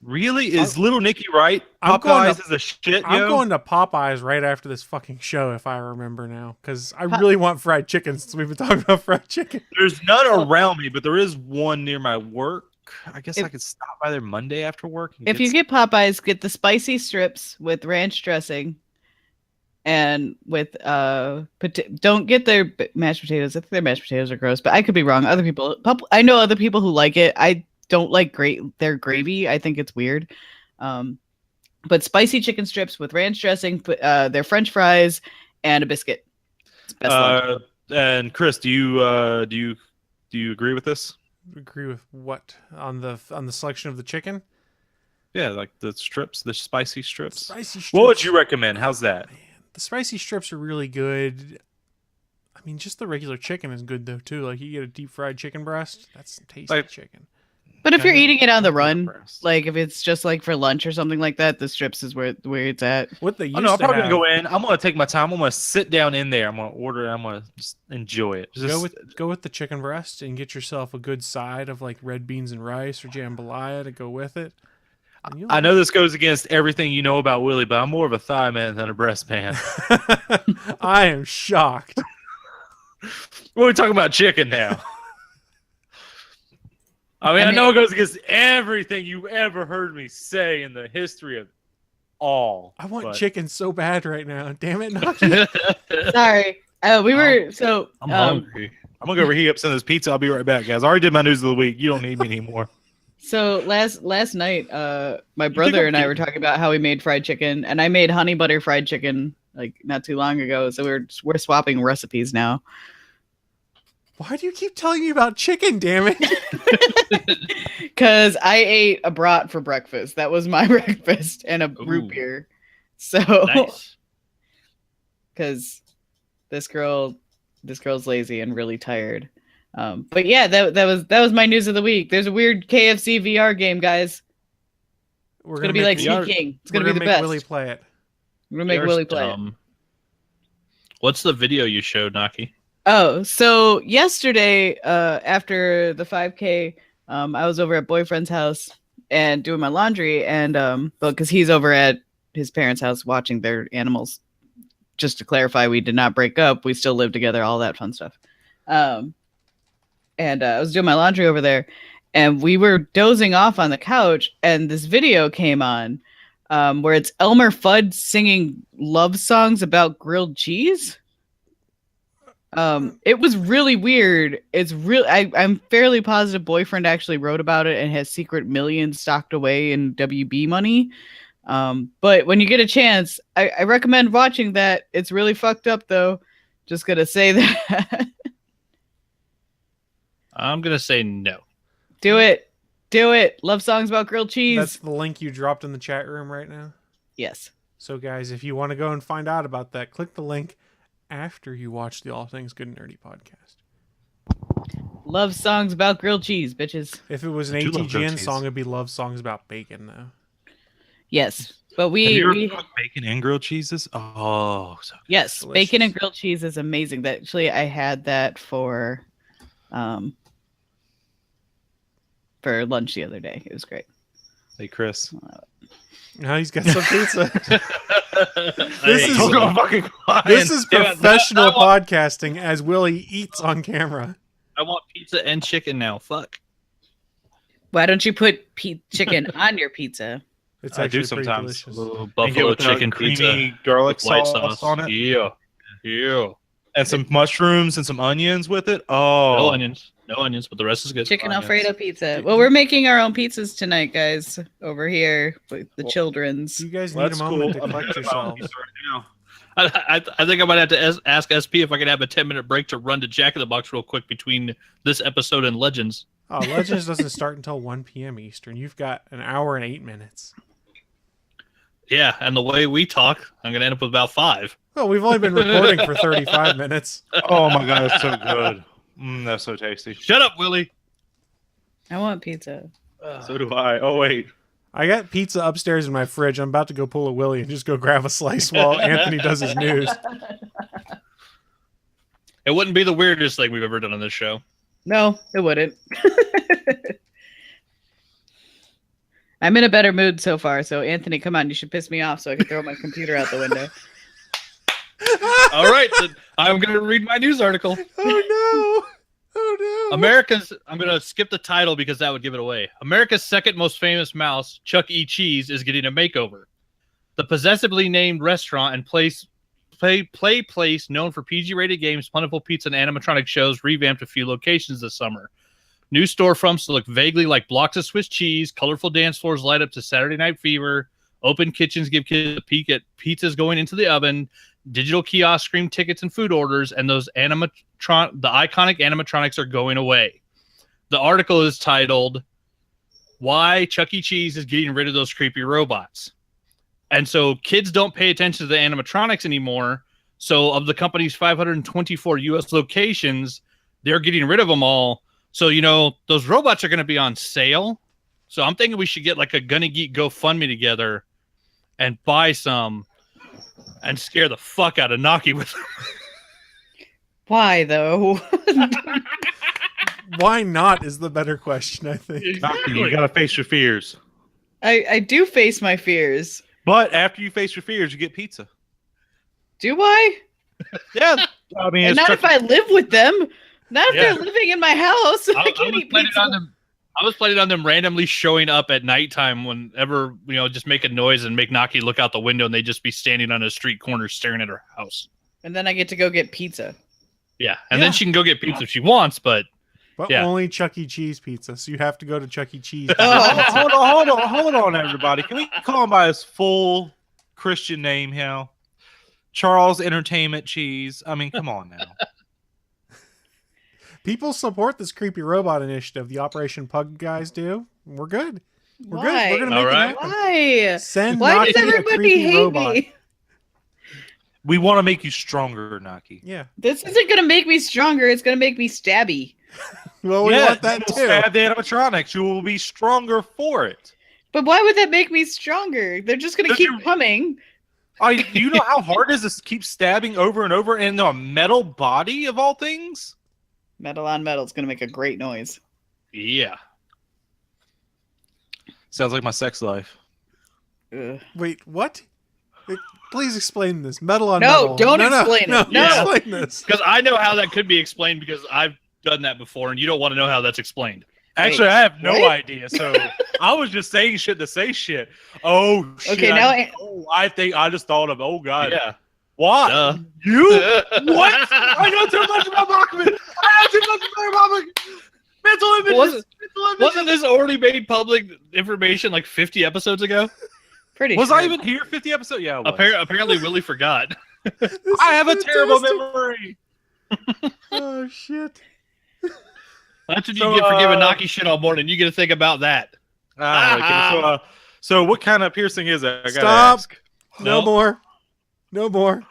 Really? Is Little Nicky right? I'm going Popeyes to- is a shit, I'm yo? going to Popeyes right after this fucking show, if I remember now, because I really want fried chicken since we've been talking about fried chicken. There's none around me, but there is one near my work. I guess I could stop by there Monday after work. And If you get Popeyes, get the spicy strips with ranch dressing, and with don't get their mashed potatoes. I think their mashed potatoes are gross, but I could be wrong. Other people, I know other people who like it. I don't like their gravy. I think it's weird. But spicy chicken strips with ranch dressing, their French fries, and a biscuit. It's best lunch. And Chris, do you agree with this? Agree with what on the selection of the chicken? Yeah, like the strips, the spicy strips. Spicy strips. What would you recommend? How's that? The spicy strips are really good. I mean, just the regular chicken is good though too. Like you get a deep fried chicken breast, that's some tasty chicken. But if you're eating it on the I run, love breast. like if it's just like for lunch or something like that, the strips is where it's at. What they used Oh, no, I'm to probably have, gonna go in. I'm gonna take my time. I'm gonna sit down in there. I'm gonna order it. I'm gonna just enjoy it. go with the chicken breast and get yourself a good side of like red beans and rice or jambalaya to go with it. And you'll- I know this goes against everything you know about Willie, but I'm more of a thigh man than a breast man. I am shocked. We're talking about chicken now. I mean, I know it goes against everything you ever heard me say in the history of all. I want but- chicken so bad right now. Damn it, Naki. Sorry, we were so. I'm hungry. I'm gonna go heat up some of this pizza. I'll be right back, guys. I already did my news of the week. You don't need me anymore. So last night, my brother and I were talking about how we made fried chicken, and I made honey butter fried chicken like not too long ago. So we're swapping recipes now. Why do you keep telling me about chicken, damn it? Because I ate a brat for breakfast. That was my breakfast and a root Ooh. beer. So Nice. because this girl's lazy and really tired. But yeah, that was my news of the week. There's a weird KFC VR game, guys. We're It's gonna be like make- sneaking. It's we're gonna be the make best. Willie play it. We're gonna make You're Willie play it. dumb. What's the video you showed, Naki? Oh, so yesterday, after the 5K, I was over at boyfriend's house and doing my laundry, and because he's over at his parents' house watching their animals. Just to clarify, we did not break up. We still live together. All that fun stuff. And I was doing my laundry over there, and we were dozing off on the couch, and this video came on, where it's Elmer Fudd singing love songs about grilled cheese. It was really weird. It's real. I'm fairly positive boyfriend actually wrote about it and has secret millions stocked away in WB money. But when you get a chance, I recommend watching that. It's really fucked up though. Just gonna say that. I'm gonna say no. Do it. Do it. Love songs about grilled cheese. That's the link you dropped in the chat room right now. Yes. So, guys, if you want to go and find out about that, click the link after you watch the All Things Good and Nerdy podcast. Love songs about grilled cheese, bitches. If it was an I do love grilled ATGN cheese. song, it'd be love songs about bacon, though. Yes. But Have you we ever cooked bacon and grilled cheeses? Oh, so good. yes, Delicious. bacon and grilled cheese is amazing. That actually I had that for lunch the other day. It was great. Hey, Chris. Now he's got some pizza. This is- Don't go fucking quiet. This is Damn it, professional I want- podcasting as Willie eats on camera. I want pizza and chicken now. Fuck. Why don't you put chicken on your pizza? It's I do actually pretty sometimes. delicious. Little And get buffalo with the chicken creamy pizza garlic with white sauce on it, Yeah. Yeah. and some mushrooms and some onions with it. No Oh, onions. No onions, but the rest is good. Chicken onions. Alfredo pizza. Well, we're making our own pizzas tonight, guys, over here with the children's. You guys Well, need a that's moment cool. to collect yourselves. I think I might have to ask SP if I could have a 10-minute break to run to Jack in the Box real quick between this episode and Legends. Oh, Legends doesn't start until 1 p.m. Eastern. You've got an hour and 8 minutes. Yeah, and the way we talk, I'm going to end up with about 5. Well, we've only been recording for 35 minutes. oh my god, that's so good. That's so tasty. Shut up, Willie. I want pizza. So do I. Oh wait. I got pizza upstairs in my fridge. I'm about to go pull a Willie and just go grab a slice while Anthony does his news. It wouldn't be the weirdest thing we've ever done on this show. No, it wouldn't. I'm in a better mood so far, so Anthony, come on, you should piss me off so I can throw my computer out the window. All right, then I'm going to read my news article. Oh no! Oh no! I'm going to skip the title because that would give it away. America's second most famous mouse, Chuck E. Cheese, is getting a makeover. The possessively named restaurant and place known for PG-rated games, plentiful pizza, and animatronic shows revamped a few locations this summer. New storefronts look vaguely like blocks of Swiss cheese, colorful dance floors light up to Saturday Night Fever, open kitchens give kids a peek at pizzas going into the oven, digital kiosks scream tickets and food orders, and the iconic animatronics are going away. The article is titled, Why Chuck E. Cheese is Getting Rid of Those Creepy Robots. And so kids don't pay attention to the animatronics anymore. So of the company's 524 U.S. locations, they're getting rid of them all. So, those robots are going to be on sale. So I'm thinking we should get like a Gonna Geek GoFundMe together and buy some and scare the fuck out of Naki with them. Why, though? Why not is the better question, I think. You gotta face your fears. I do face my fears. But after you face your fears, you get pizza. Do I? Yeah. I mean, And it's not Chuck- if I live with them. Not if Yeah. they're living in my house. I can't eat pizza. I was planning on them randomly showing up at nighttime whenever, just make a noise and make Naki look out the window and they just be standing on a street corner staring at her house. And then I get to go get pizza. Yeah. And then she can go get pizza if she wants, but But yeah. only Chuck E. Cheese pizza, so you have to go to Chuck E. Cheese. hold on, everybody. Can we call him by his full Christian name here? Charles Entertainment Cheese. I mean, come on now. People support this creepy robot initiative. The Operation Pug guys do. We're good. We're good. Why? We're gonna make All it right. happen. Why? Send Why Naki does a everybody creepy hate robot. me? We want to make you stronger, Naki. Yeah. This isn't gonna make me stronger. It's gonna make me stabby. Well, we want that you'll too. stab the animatronics. You will be stronger for it. But why would that make me stronger? They're just gonna Does keep your- coming. Do you know how hard it is to keep stabbing over and over in a metal body of all things? Metal on metal is gonna make a great noise. yeah. Sounds like my sex life. Ugh. Wait, what? Please explain this. Metal on No, metal. don't No, explain it. No, No. explain this. Because I know how that could be explained because I've done that before and you don't want to know how that's explained. Actually, I have no what? idea. So I was just saying shit to say shit. Oh shit! Okay, now I think I just thought of. Oh god! Yeah. What? Duh. You? What? I know too much about Bachman. I know too much about Bachman. Mental images. Mental images. Wasn't this already made public information like 50 episodes ago? pretty Was sure. I even here 50 episodes? Yeah. I was. Apparently, Willie forgot. I have a terrible fantastic. memory. Oh shit. That's what you So, get for giving Naki shit all morning. You get to think about that. Okay, so what kind of piercing is it? I gotta Stop. ask. No more. No more.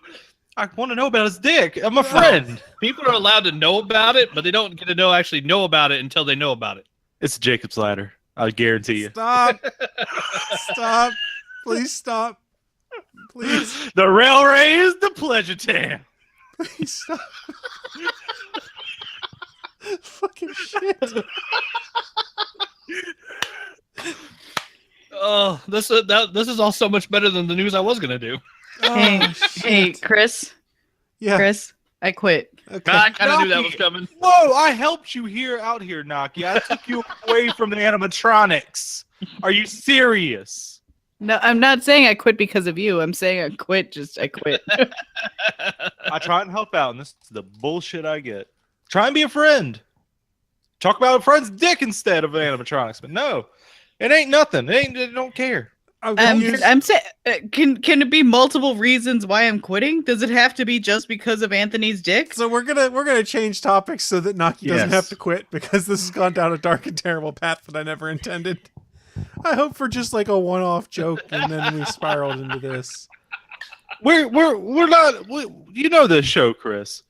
I want to know about his dick. I'm a friend. People are allowed to know about it, but they don't get to actually know about it until they know about it. It's Jacob's ladder. I guarantee you. Stop. Stop. Please stop. Please. The railway is the pleasure town. Please stop. Fucking shit. Oh, this is all so much better than the news I was gonna do. Hey, Chris. Yeah. Chris, I quit. Okay. I kind of knew that Naki. was coming. Whoa, I helped you out here, Naki. I took you away from the animatronics. Are you serious? No, I'm not saying I quit because of you. I'm saying I quit. I quit. I try and help out, and this is the bullshit I get. Try and be a friend. Talk about a friend's dick instead of animatronics, but no, it ain't nothing. They don't care. I'm saying, can it be multiple reasons why I'm quitting? Does it have to be just because of Anthony's dick? So we're gonna change topics so that Naki doesn't Yes. have to quit, because this has gone down a dark and terrible path that I never intended. I hope for just like a one-off joke, and then we spiraled into this. We're not. You know this show, Chris.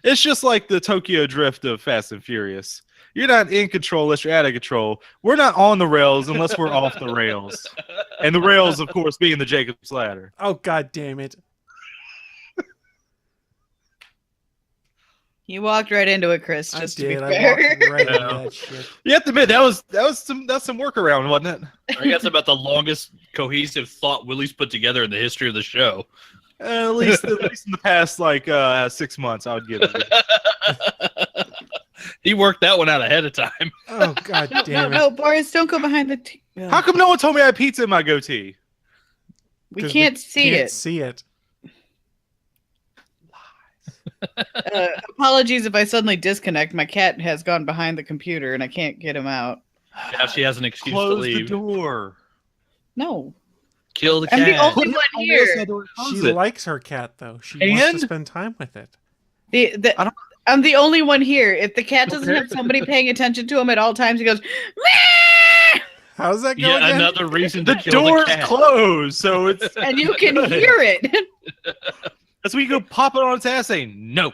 It's just like the Tokyo Drift of Fast and Furious. You're not in control unless you're out of control. We're not on the rails unless we're off the rails. And the rails, of course, being the Jacob's Ladder. Oh, god damn it. You walked right into it, Chris. I Just to be did. I fair. walked right into Yeah. that shit. You have to admit that's some workaround, wasn't it? I guess about the longest cohesive thought Willie's put together in the history of the show. At least in the past 6 months, I would give it. He worked that one out ahead of time. Oh, god damn it. No, Boris, don't go behind the. How come no one told me I had pizza in my goatee? We 'Cause can't see can't it. see it. Apologies if I suddenly disconnect. My cat has gone behind the computer and I can't get him out. Yeah, she has an excuse to Close the leave. door. No, Kill the I'm cat. the only one here. She likes her cat, though. She wants And? to spend time with it. I'm the only one here. If the cat doesn't have somebody paying attention to him at all times, he goes. "Meow!" How's that going? Yeah, again? another reason to The kill door's the cat. closed, so it's And you can hear it. that's when you go pop it on its ass saying no.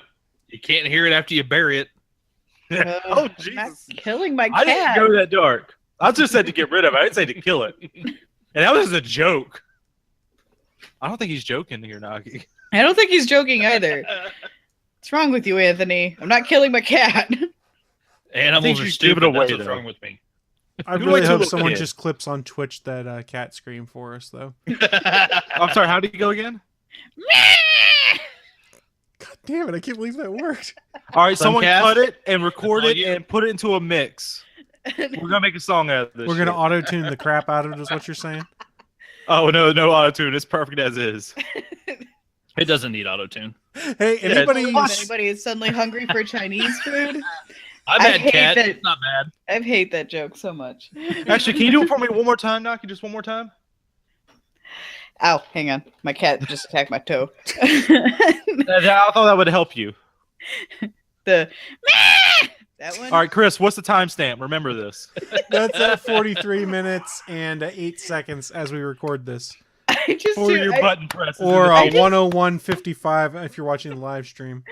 You can't hear it after you bury it. Oh I'm not Jesus! killing my I didn't cat. go that dark. I just said to get rid of it. I didn't say to kill it. And that was a joke. I don't think he's joking here, Nagi. I don't think he's joking either. What's wrong with you, Anthony? I'm not killing my cat. Animals are you should give it stupid. away, That's what's though. wrong with me. I You wait really till hope the someone kid. just clips on Twitch that cat scream for us, though. I'm sorry. How did you go again? God damn it! I can't believe that worked. All right, someone Suncast? cut it and record That's it on you. and put it into a mix. We're gonna make a song out of this. We're gonna shit. auto tune the crap out of it. Is what you're saying? Oh no, no auto tune. It's perfect as is. It doesn't need auto tune. Hey, anybody? If anybody is suddenly hungry for Chinese food, I've I had hate cat. that- It's not bad. I hate that joke so much. Actually, can you do it for me one more time, Naki? Just one more time. Ow, hang on. My cat just attacked my toe. I thought that would help you. That one? All right, Chris, what's the timestamp? Remember this. That's at 43 minutes and 8 seconds as we record this, I just For do, your I, button presses. or I just- 101:55 if you're watching the live stream.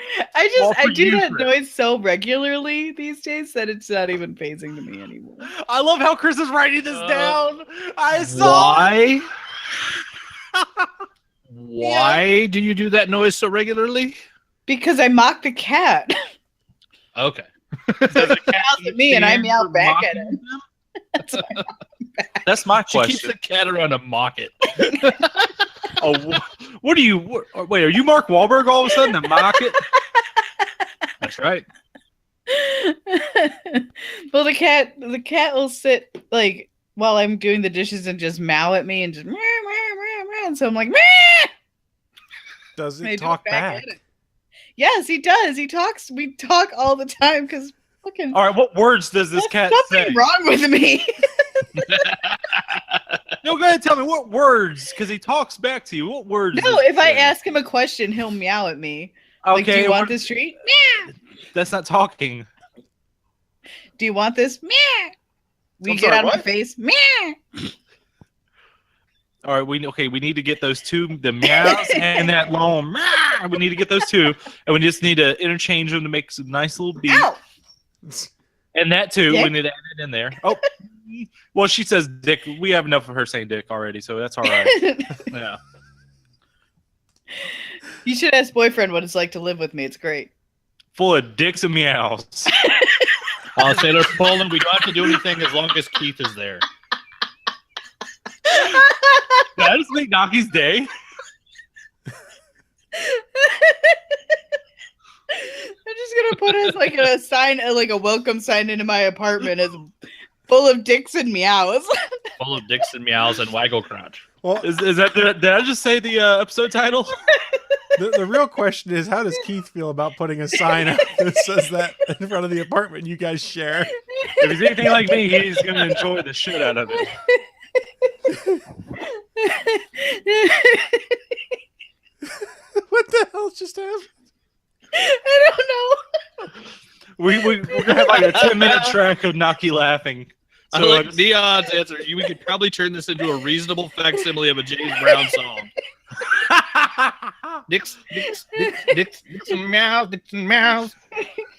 Well, I for do you, that Chris. noise so regularly these days that it's not even phasing to me anymore. I love how Chris is writing this down. I saw. Why? Why do you do that noise so regularly? Because I mocked the cat. Okay. Meows at me and I meow back at him. That's my She keeps question. the cat around to mock it. Oh, what are you? Wait, are you Mark Wahlberg all of a sudden to mock it? That's right. Well, the cat will sit like while I'm doing the dishes and just meow at me and just meow, meow, meow, meow. And so I'm like, meow. Does And I it do talk it back? at him. Yes, he does. He talks. We talk all the time because fucking. All right, what words does this There's cat say? something wrong with me. No, go ahead and tell me what words, because he talks back to you. What words? No, does he if I say? ask him a question, he'll meow at me. okay, Like, do you want what- this treat? Meow. That's not talking. Do you want this? Meow. We I'm get sorry, out of my what? face. Meow. All right, we need to get those two, the meows and that long. Meow. We need to get those two, and we just need to interchange them to make some nice little beat. Ow. And that too, Dick? we need to add it in there. Oh, well, she says dick. We have enough of her saying dick already, so that's all right. Yeah. You should ask boyfriend what it's like to live with me. It's great. Full of dicks and meows. Sailor Poland, we don't have to do anything as long as Keith is there. that just make Naki's day? I'm just gonna put as like a sign, like a welcome sign into my apartment as full of dicks and meows. Full of dicks and meows and waggle crotch. Well, Is that did I just say the episode title? the real question is, how does Keith feel about putting a sign up that says that in front of the apartment you guys share? If he's anything like me, he's gonna enjoy the shit out of it. What the hell just happened? I don't know. We're gonna have like a 10-minute track of Naki laughing. I So like Neon's answer. We could probably turn this into a reasonable facsimile of a James Brown song. Dicks, dicks, dicks, dicks, dicks and meows, dicks and meows.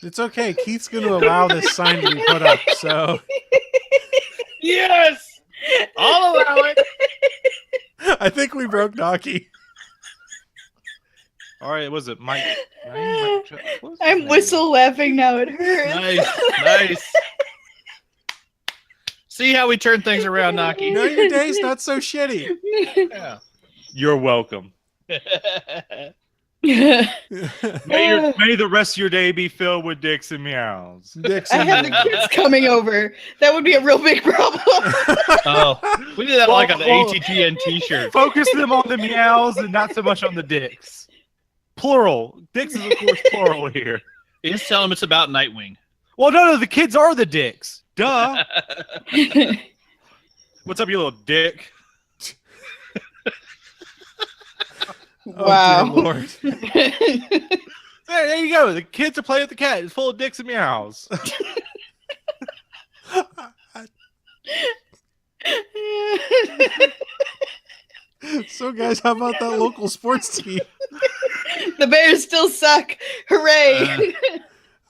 It's okay. Keith's going to allow this sign to be put up. So Yes! I'll allow it. I think we broke Naki. all right, was it Mike? I'm whistle laughing now. It hurts. Nice. See how we turn things around, Naki? No, your day's not so shitty. Yeah. You're welcome. May the rest of your day be filled with dicks and meows. Dixon. I have the kids coming over. That would be a real big problem. Oh, we did that like on the Well, ATGN t-shirt. Focus them on the meows and not so much on the dicks. Plural. Dicks is of course plural here. You just tell them it's about Nightwing. Well, no, the kids are the dicks. Duh. What's up, you little dick? Wow. Oh, dear Lord. There you go. The kids are playing with the cat. It's full of dicks and meows. So, guys, how about that local sports team? The Bears still suck. Hooray.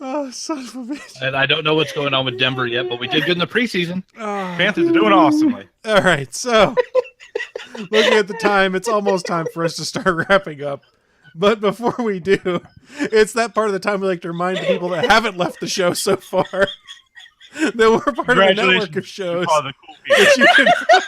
Oh, son of a bitch. And I don't know what's going on with Denver yet, but we did good in the preseason. Oh. Panthers are doing awesomely. All right, so looking at the time, it's almost time for us to start wrapping up. But before we do, it's that part of the time we like to remind the people that haven't left the show so far that we're part of a network of shows You're the cool people.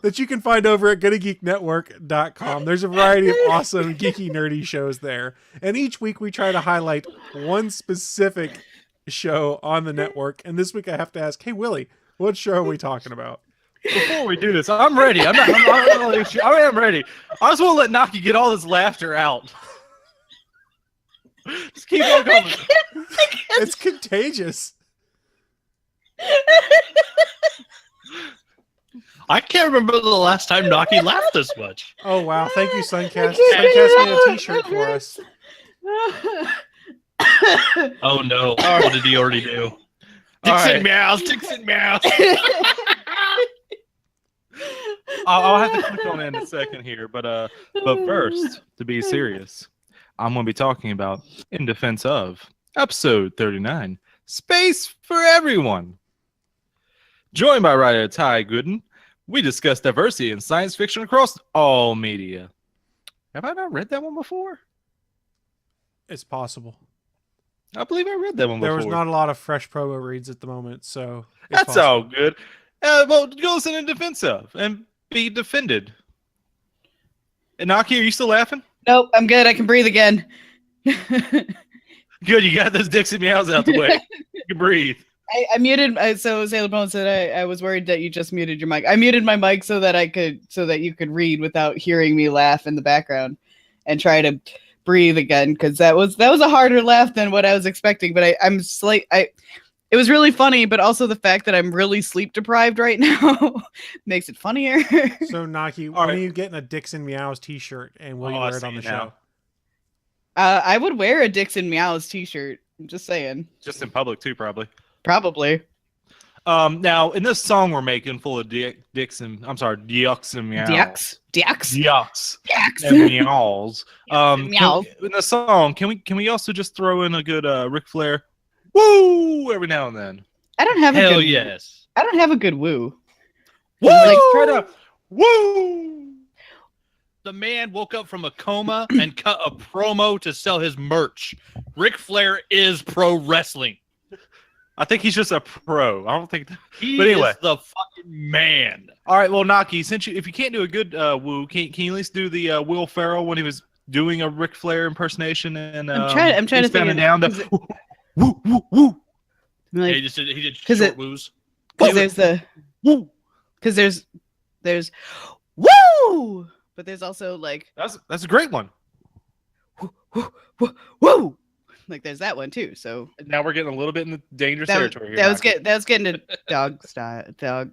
that you can find over at GonnaGeekNetwork.com. There's a variety of awesome, geeky, nerdy shows there. And each week we try to highlight one specific show on the network. And this week I have to ask, hey, Willie, what show are we talking about? Before we do this, I'm ready. I am ready. I just want to let Naki get all this laughter out. Just keep on going. It's contagious. I can't remember the last time Naki laughed this much. Oh, wow. Thank you, Suncast. Suncast made a t-shirt for us. Oh no. What did he already do? Dixon meows, Dixon meows. I'll have to click on it in a second here, but first, to be serious, I'm going to be talking about In Defense Of, episode 39, Space for Everyone. Joined by writer Ty Gooden, we discuss diversity in science fiction across all media. Have I not read that one before? It's possible. I believe I read that one There before. was not a lot of fresh promo reads at the moment, so it's That's possible. all good. Well, go listen In Defense Of and be defended. And Naki, are you still laughing? Nope, I'm good. I can breathe again. Good, you got those dicks and meows out the way. You can breathe. I muted. So Sailor Bone said I was worried that you just muted your mic. I muted my mic so that you could read without hearing me laugh in the background, and try to breathe again, because that was a harder laugh than what I was expecting. But it was really funny, but also the fact that I'm really sleep deprived right now makes it funnier. So, Naki, when All are right. you getting a Dixon Meows t-shirt, and will you Oh, I wear it on see the it now. show? I would wear a Dixon Meows t-shirt. I'm just saying. Just in public too, probably. Probably. Now in this song we're making full of dicks and meows. Dix. Yucks. Dix. And meows. Meows. In the song, can we also just throw in a good Ric Flair woo every now and then? I don't have a Hell good yes. I don't have a good woo. Woo! Like, Try to woo. The man woke up from a coma and cut a promo to sell his merch. Ric Flair is pro wrestling. I think he's just a pro. I don't think. He But anyway. is the fucking man. All right, well, Naki, since if you can't do a good woo, can you at least do the Will Ferrell when he was doing a Ric Flair impersonation? And I'm trying to think of- down is the it- woo woo woo. Yeah, Like, he did 'cause short it- woos. because there's the Woo. because there's woo, but there's also like That's a great one. woo, like there's that one too. So Now we're getting a little bit in the dangerous that, territory here. that was Naki. getting to dog style, dog.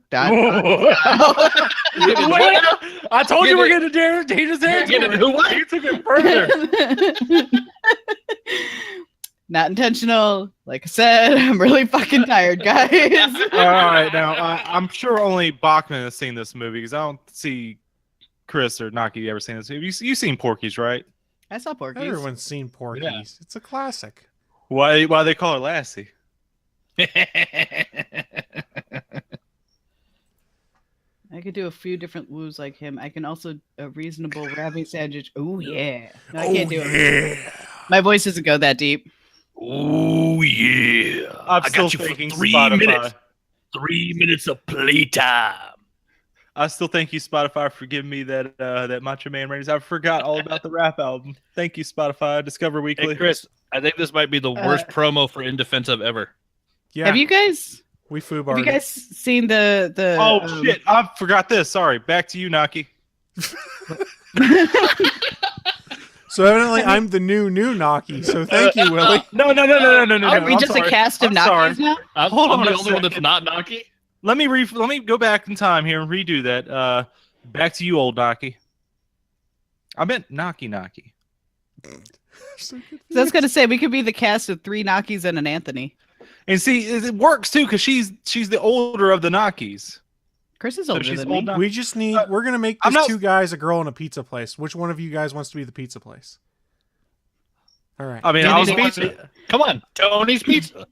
I told you we're getting to dangerous territory. You took it further. Not intentional. Like I said, I'm really fucking tired, guys. All right, now I'm sure only Bachman has seen this movie because I don't see Chris or Naki ever seen this movie. You've seen Porky's, right? I saw Porky's. Everyone's seen Porky's. Yeah. It's a classic. Why they call her Lassie? I could do a few different woos like him. I can also a reasonable rabbit sandwich. Oh yeah. No, I can't do it. My voice doesn't go that deep. Oh yeah! I'm I still got you for thinking 3 Spotify. minutes. 3 minutes of playtime. I still thank you, Spotify, for giving me that that Macho Man ratings. I forgot all about the rap album. Thank you, Spotify. Discover Weekly. Hey, Chris, I think this might be the worst promo for Indefensive ever. Yeah, Have you guys we have foobarred you guys seen the Oh shit! I forgot this. Sorry. Back to you, Naki. So evidently, I'm the new Naki. So thank you, Willie. No. Are we I'm just sorry. a cast of I'm Nakis sorry. now? Hold I'm on the a only one that's second. not Naki. Let me go back in time here and redo that. Back to you, old Naki. I meant Naki. So I was gonna say we could be the cast of 3 Nakis and an Anthony. And see, it works too because she's the older of the Nakis. Chris is So older she's than old me. now. We just need. We're gonna make I'm this not- 2 guys, a girl, and a pizza place. Which one of you guys wants to be the pizza place? All right. I mean, I was the Tony's one, Pizza. Come on, Tony's Pizza.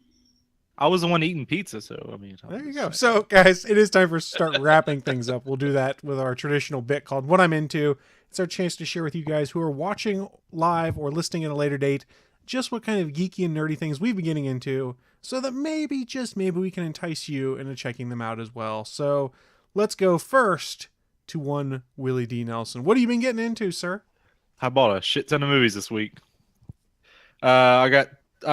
I was the one eating pizza, so I mean. There you go. So, guys, it is time for us to start wrapping things up. We'll do that with our traditional bit called What I'm Into. It's our chance to share with you guys who are watching live or listening at a later date just what kind of geeky and nerdy things we've been getting into so that maybe, just maybe, we can entice you into checking them out as well. So, let's go first to one Willie D. Nelson. What have you been getting into, sir? I bought a shit ton of movies this week. I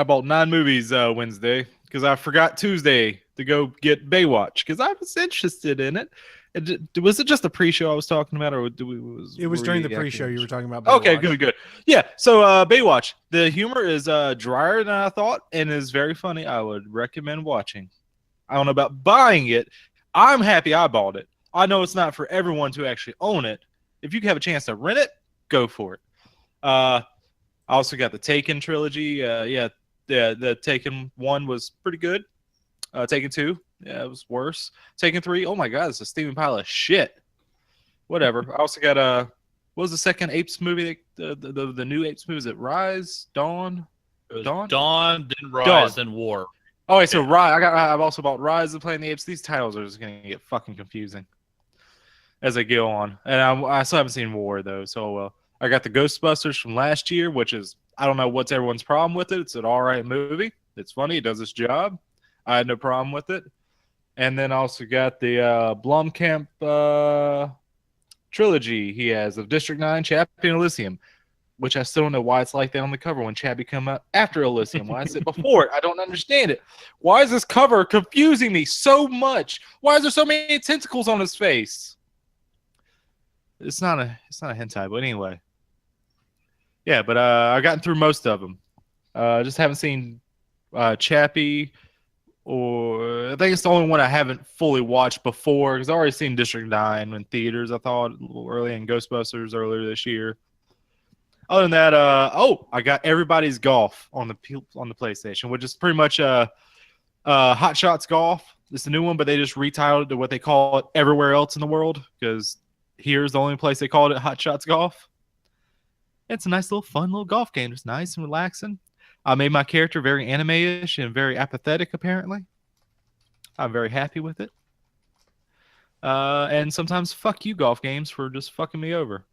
bought 9 movies Wednesday because I forgot Tuesday to go get Baywatch because I was interested in it. Was it just the pre-show I was talking about, or It was during the pre-show you were talking about. Okay, Baywatch. good. Yeah, so Baywatch. The humor is drier than I thought and is very funny. I would recommend watching. I don't know about buying it. I'm happy I bought it. I know it's not for everyone to actually own it. If you have a chance to rent it, go for it. I also got the Taken trilogy. The Taken 1 was pretty good. Taken 2, yeah, it was worse. Taken 3, oh my god, it's a steaming pile of shit. Whatever. I also got what was the second Apes movie? The new Apes movie? Is it Rise? Dawn? It was Dawn? Dawn, then Rise, then War. Oh wait, so Rise. I've also bought Rise of Planet of the Apes. These titles are just gonna get fucking confusing as they go on. And I still haven't seen War though. So I got the Ghostbusters from last year, which is I don't know what's everyone's problem with it. It's an all right movie. It's funny. It does its job. I had no problem with it. And then I also got the Blomkamp trilogy he has of District 9, Chappie, and Elysium, which I still don't know why it's like that on the cover when Chappie come out after Elysium. Why is it before it? I don't understand it. Why is this cover confusing me so much? Why is there so many tentacles on his face? It's not a hentai, but anyway. Yeah, but I've gotten through most of them. Just haven't seen Chappie, or I think it's the only one I haven't fully watched before because I've already seen District 9 in theaters, I thought, a little early, and Ghostbusters earlier this year. Other than that, I got Everybody's Golf on the PlayStation, which is pretty much Hot Shots Golf. It's the new one, but they just retitled it to what they call it everywhere else in the world because here's the only place they called it Hot Shots Golf. It's a nice little fun little golf game. It's nice and relaxing. I made my character very anime-ish and very apathetic, apparently. I'm very happy with it. And sometimes fuck you golf games for just fucking me over.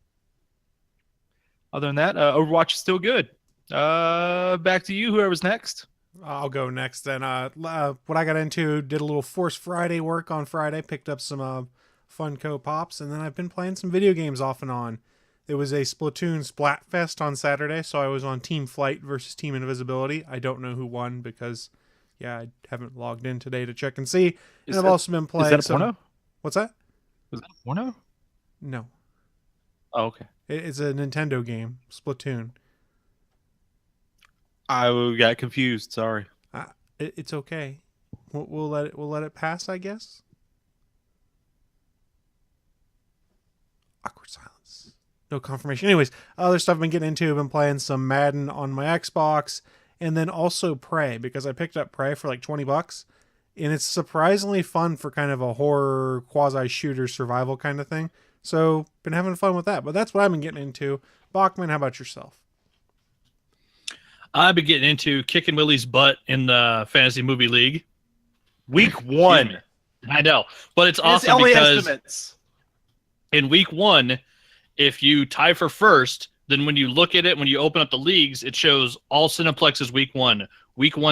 Other than that, Overwatch is still good. Back to you, whoever's next. I'll go next then. What I got into, did a little Force Friday work on Friday, picked up some Funko Pops, and then I've been playing some video games off and on. There was a Splatoon Splatfest on Saturday, so I was on Team Flight versus Team Invisibility. I don't know who won because, yeah, I haven't logged in today to check and see. And I've also been playing Is that a porno? What's that? Was that a porno? No. Oh, okay. It's a Nintendo game, Splatoon. I got confused. Sorry. It's okay. We'll let it pass, I guess. Awkward silence. No confirmation. Anyways, other stuff I've been getting into. I've been playing some Madden on my Xbox, and then also Prey, because I picked up Prey for like $20, and it's surprisingly fun for kind of a horror quasi-shooter survival kind of thing. So been having fun with that. But that's what I've been getting into. Bachman, how about yourself? I've been getting into kicking Willie's butt in the Fantasy Movie League. Week 1. I know, but it's awesome because in week 1, if you tie for first, then when you look at it, when you open up the leagues, it shows all Cineplex's week 1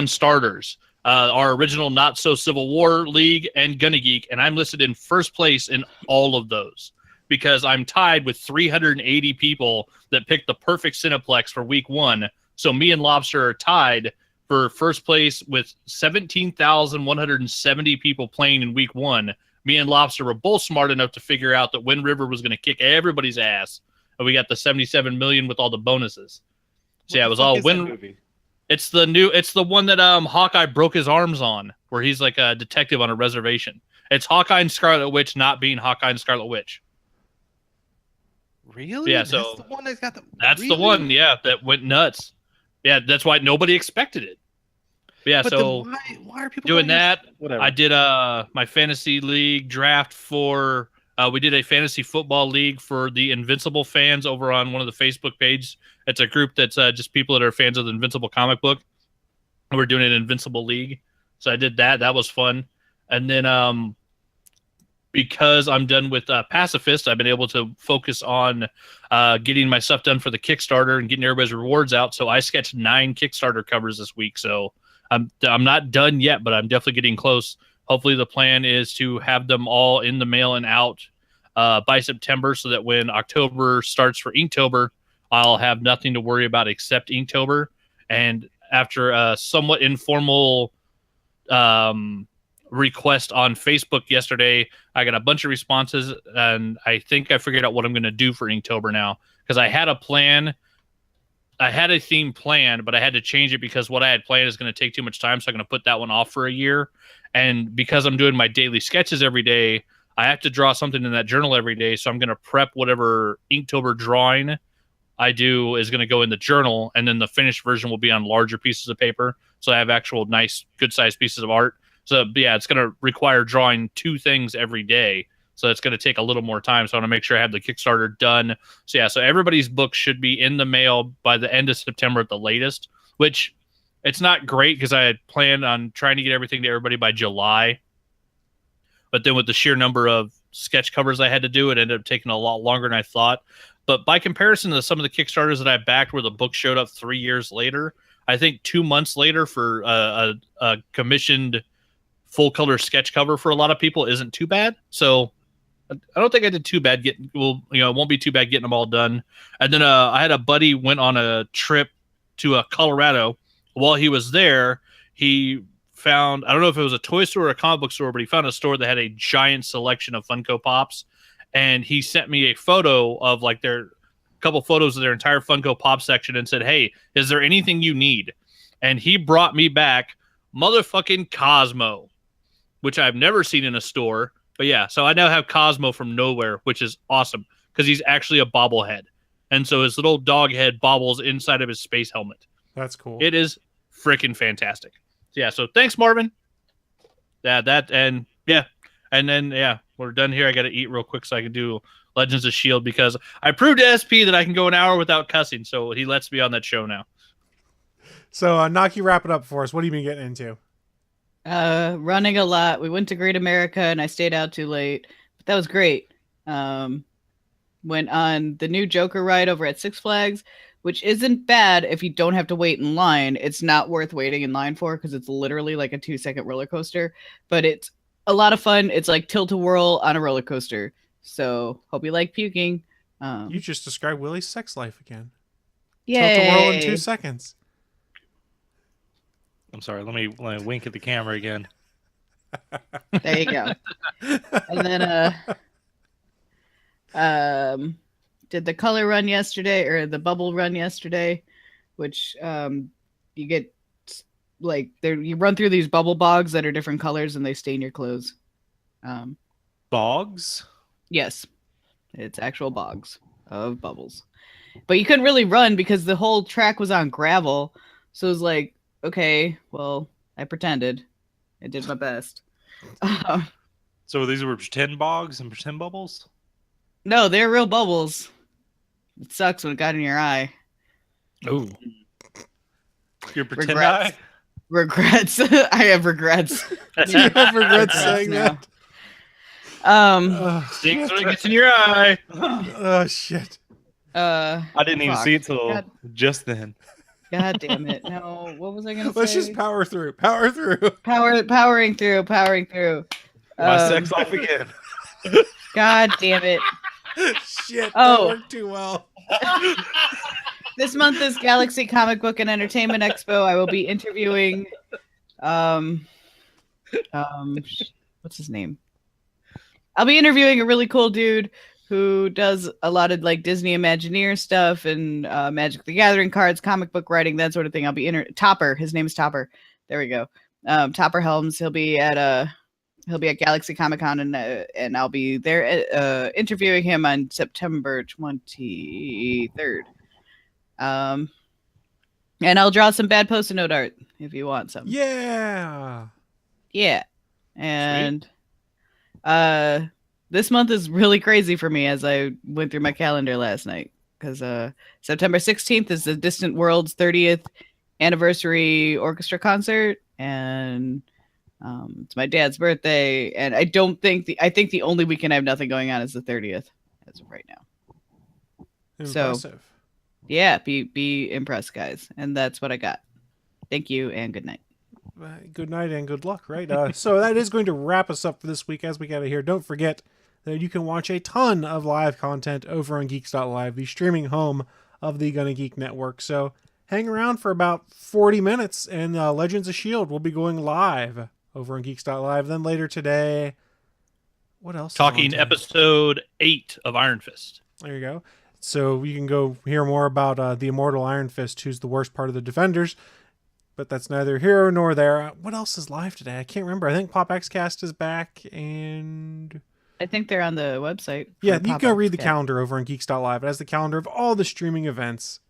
starters, our original Not So Civil War League and Gonna Geek, and I'm listed in first place in all of those because I'm tied with 380 people that picked the perfect Cineplex for week 1. So me and Lobster are tied for first place with 17,170 people playing in week 1. Me and Lobster were both smart enough to figure out that Wind River was going to kick everybody's ass. And we got the 77 million with all the bonuses. So yeah, it was all Wind. It's the one that Hawkeye broke his arms on, where he's like a detective on a reservation. It's Hawkeye and Scarlet Witch not being Hawkeye and Scarlet Witch. Really? Yeah, that's so the one that's got the. That's really? the one, yeah, that went nuts. Yeah, that's why nobody expected it. But yeah, But so why are people doing going that, Whatever. I did my fantasy league draft for. We did a fantasy football league for the Invincible fans over on one of the Facebook pages. It's a group that's just people that are fans of the Invincible comic book. We're doing an Invincible league, so I did that. That was fun, and then because I'm done with Pacifist, I've been able to focus on getting my stuff done for the Kickstarter and getting everybody's rewards out. So I sketched 9 Kickstarter covers this week. So I'm not done yet, but I'm definitely getting close. Hopefully the plan is to have them all in the mail and out by September so that when October starts for Inktober, I'll have nothing to worry about except Inktober. And after a somewhat informal request on Facebook yesterday, I got a bunch of responses, and I think I figured out what I'm going to do for Inktober now, because I had a plan. I had a theme planned, but I had to change it because what I had planned is going to take too much time, so I'm going to put that one off for a year. And because I'm doing my daily sketches every day, I have to draw something in that journal every day, so I'm going to prep whatever Inktober drawing I do is going to go in the journal, and then the finished version will be on larger pieces of paper, so I have actual nice, good-sized pieces of art. So, yeah, it's going to require drawing 2 things every day. So it's going to take a little more time. So I want to make sure I have the Kickstarter done. So, yeah, so everybody's book should be in the mail by the end of September at the latest, which it's not great because I had planned on trying to get everything to everybody by July. But then with the sheer number of sketch covers I had to do, it ended up taking a lot longer than I thought. But by comparison to some of the Kickstarters that I backed where the book showed up 3 years later, I think 2 months later for a commissioned full color sketch cover for a lot of people isn't too bad. So I don't think I did too bad it won't be too bad getting them all done. And then I had a buddy went on a trip to Colorado. While he was there, he found, I don't know if it was a toy store or a comic book store, but he found a store that had a giant selection of Funko Pops. And he sent me a photo of like a couple photos of their entire Funko Pop section and said, "Hey, is there anything you need?" And he brought me back motherfucking Cosmo, which I've never seen in a store. But yeah, so I now have Cosmo from nowhere, which is awesome because he's actually a bobblehead. And so his little dog head bobbles inside of his space helmet. That's cool. It is freaking fantastic. Yeah, so thanks, Marvin. And then, yeah, we're done here. I got to eat real quick so I can do Legends of S.H.I.E.L.D. because I proved to SP that I can go an hour without cussing, so he lets me on that show now. So, Naki, wrap it up for us. What have you been getting into? Running a lot. We went to Great America and I stayed out too late, but that was great. Went on the new Joker ride over at Six Flags, which isn't bad if you don't have to wait in line. It's not worth waiting in line for because it's literally like a 2-second roller coaster, but it's a lot of fun. It's like tilt-a-whirl on a roller coaster. So hope you like puking. You just described Willie's sex life again. Yay. Tilt-a-whirl in 2 seconds. I'm sorry. Let me wink at the camera again. There you go. And then did the color run yesterday, or the bubble run yesterday, which you get like you run through these bubble bogs that are different colors and they stain your clothes. Bogs? Yes, it's actual bogs of bubbles, but you couldn't really run because the whole track was on gravel. So it was like, okay, well, I pretended. I did my best. So these were pretend bogs and pretend bubbles? No, they're real bubbles. It sucks when it got in your eye. Ooh. Your pretend Regrets. eye? Regrets. I have regrets. Do you have regrets saying that? Things when it gets in your eye. Oh shit. I didn't even see it till just then. God damn it. No, what was I going to say? Let's just power through. Powering through. My sex life again. God damn it. Shit, that worked too well. This month is Galaxy Comic Book and Entertainment Expo. I will be interviewing what's his name? I'll be interviewing a really cool dude who does a lot of like Disney Imagineer stuff and Magic the Gathering cards, comic book writing, that sort of thing. I'll be Topper. His name is Topper. There we go. Topper Helms. He'll be at Galaxy Comic Con and I'll be there interviewing him on September 23rd. And I'll draw some bad Post-it note art if you want some. Yeah. And this month is really crazy for me as I went through my calendar last night because September 16th is the Distant World's 30th anniversary orchestra concert, and it's my dad's birthday, and I think the only weekend I have nothing going on is the 30th as of right now. Impressive. So, yeah, be impressed, guys, and that's what I got. Thank you and good night. Good night and good luck, right? So that is going to wrap us up for this week as we get out of here. Don't forget that you can watch a ton of live content over on Geeks.live, the streaming home of the Gonna Geek Network. So hang around for about 40 minutes, and Legends of S.H.I.E.L.D. will be going live over on Geeks.live. Then later today, what else? Talking episode 8 of Iron Fist. There you go. So you can go hear more about the immortal Iron Fist, who's the worst part of the Defenders. But that's neither here nor there. What else is live today? I can't remember. I think Pop Xcast is back, and I think they're on the website. Yeah, you can go read the calendar over on Geeks.live. It has the calendar of all the streaming events.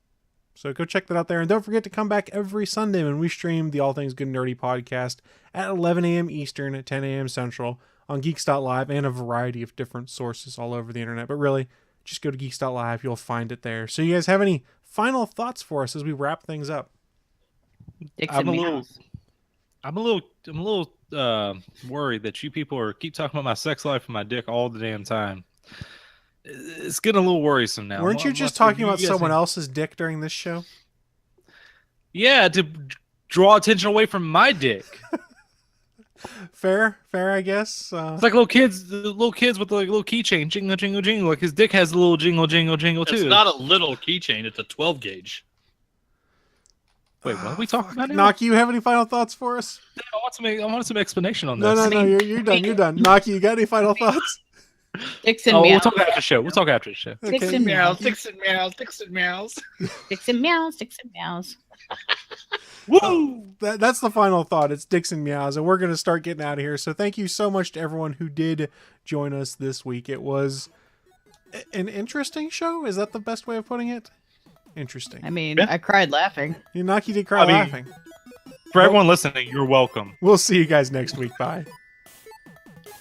So go check that out there. And don't forget to come back every Sunday when we stream the All Things Good and Nerdy podcast at 11 a.m. Eastern, at 10 a.m. Central on Geeks.live and a variety of different sources all over the internet. But really, just go to Geeks.live. You'll find it there. So you guys have any final thoughts for us as we wrap things up? I'm a little worried that you people keep talking about my sex life and my dick all the damn time. It's getting a little worrisome now. Weren't you just talking about someone else's dick during this show? Yeah, to draw attention away from my dick. Fair, I guess. It's like little kids with like little keychain, jingle, jingle, jingle. Like his dick has a little jingle, jingle, jingle too. It's not a little keychain; it's a 12 gauge. Wait, what are we talking about now? Naki, you have any final thoughts for us? I want some explanation on this. No, you're done. You're done. Naki, you got any final thoughts? Dicks and meows. We'll talk after the show. Okay. Dicks and meows. Dicks and meows. Dicks and meows. Dicks and meows. Dicks and meows. Woo! That's the final thought. It's Dicks and Meows, and we're going to start getting out of here. So thank you so much to everyone who did join us this week. It was an interesting show. Is that the best way of putting it? Interesting. I mean, I cried laughing. Naki did cry laughing. For everyone listening, you're welcome. We'll see you guys next week. Bye.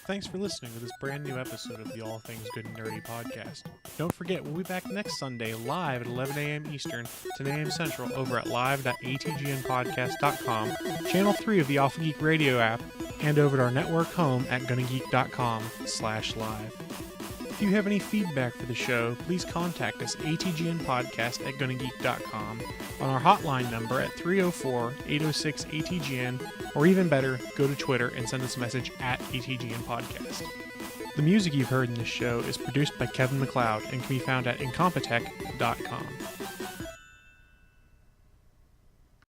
Thanks for listening to this brand new episode of the All Things Good and Nerdy podcast. Don't forget, we'll be back next Sunday live at 11 a.m. Eastern, 10 a.m. Central over at live.atgnpodcast.com, channel 3 of the Alpha Geek radio app, and over at our network home at GonnaGeek.com/live. If you have any feedback for the show, please contact us atgnpodcast@gonnageek.com, on our hotline number at 304-806-ATGN, or even better, go to Twitter and send us a message at ATGN Podcast. The music you've heard in this show is produced by Kevin MacLeod and can be found at incompetech.com.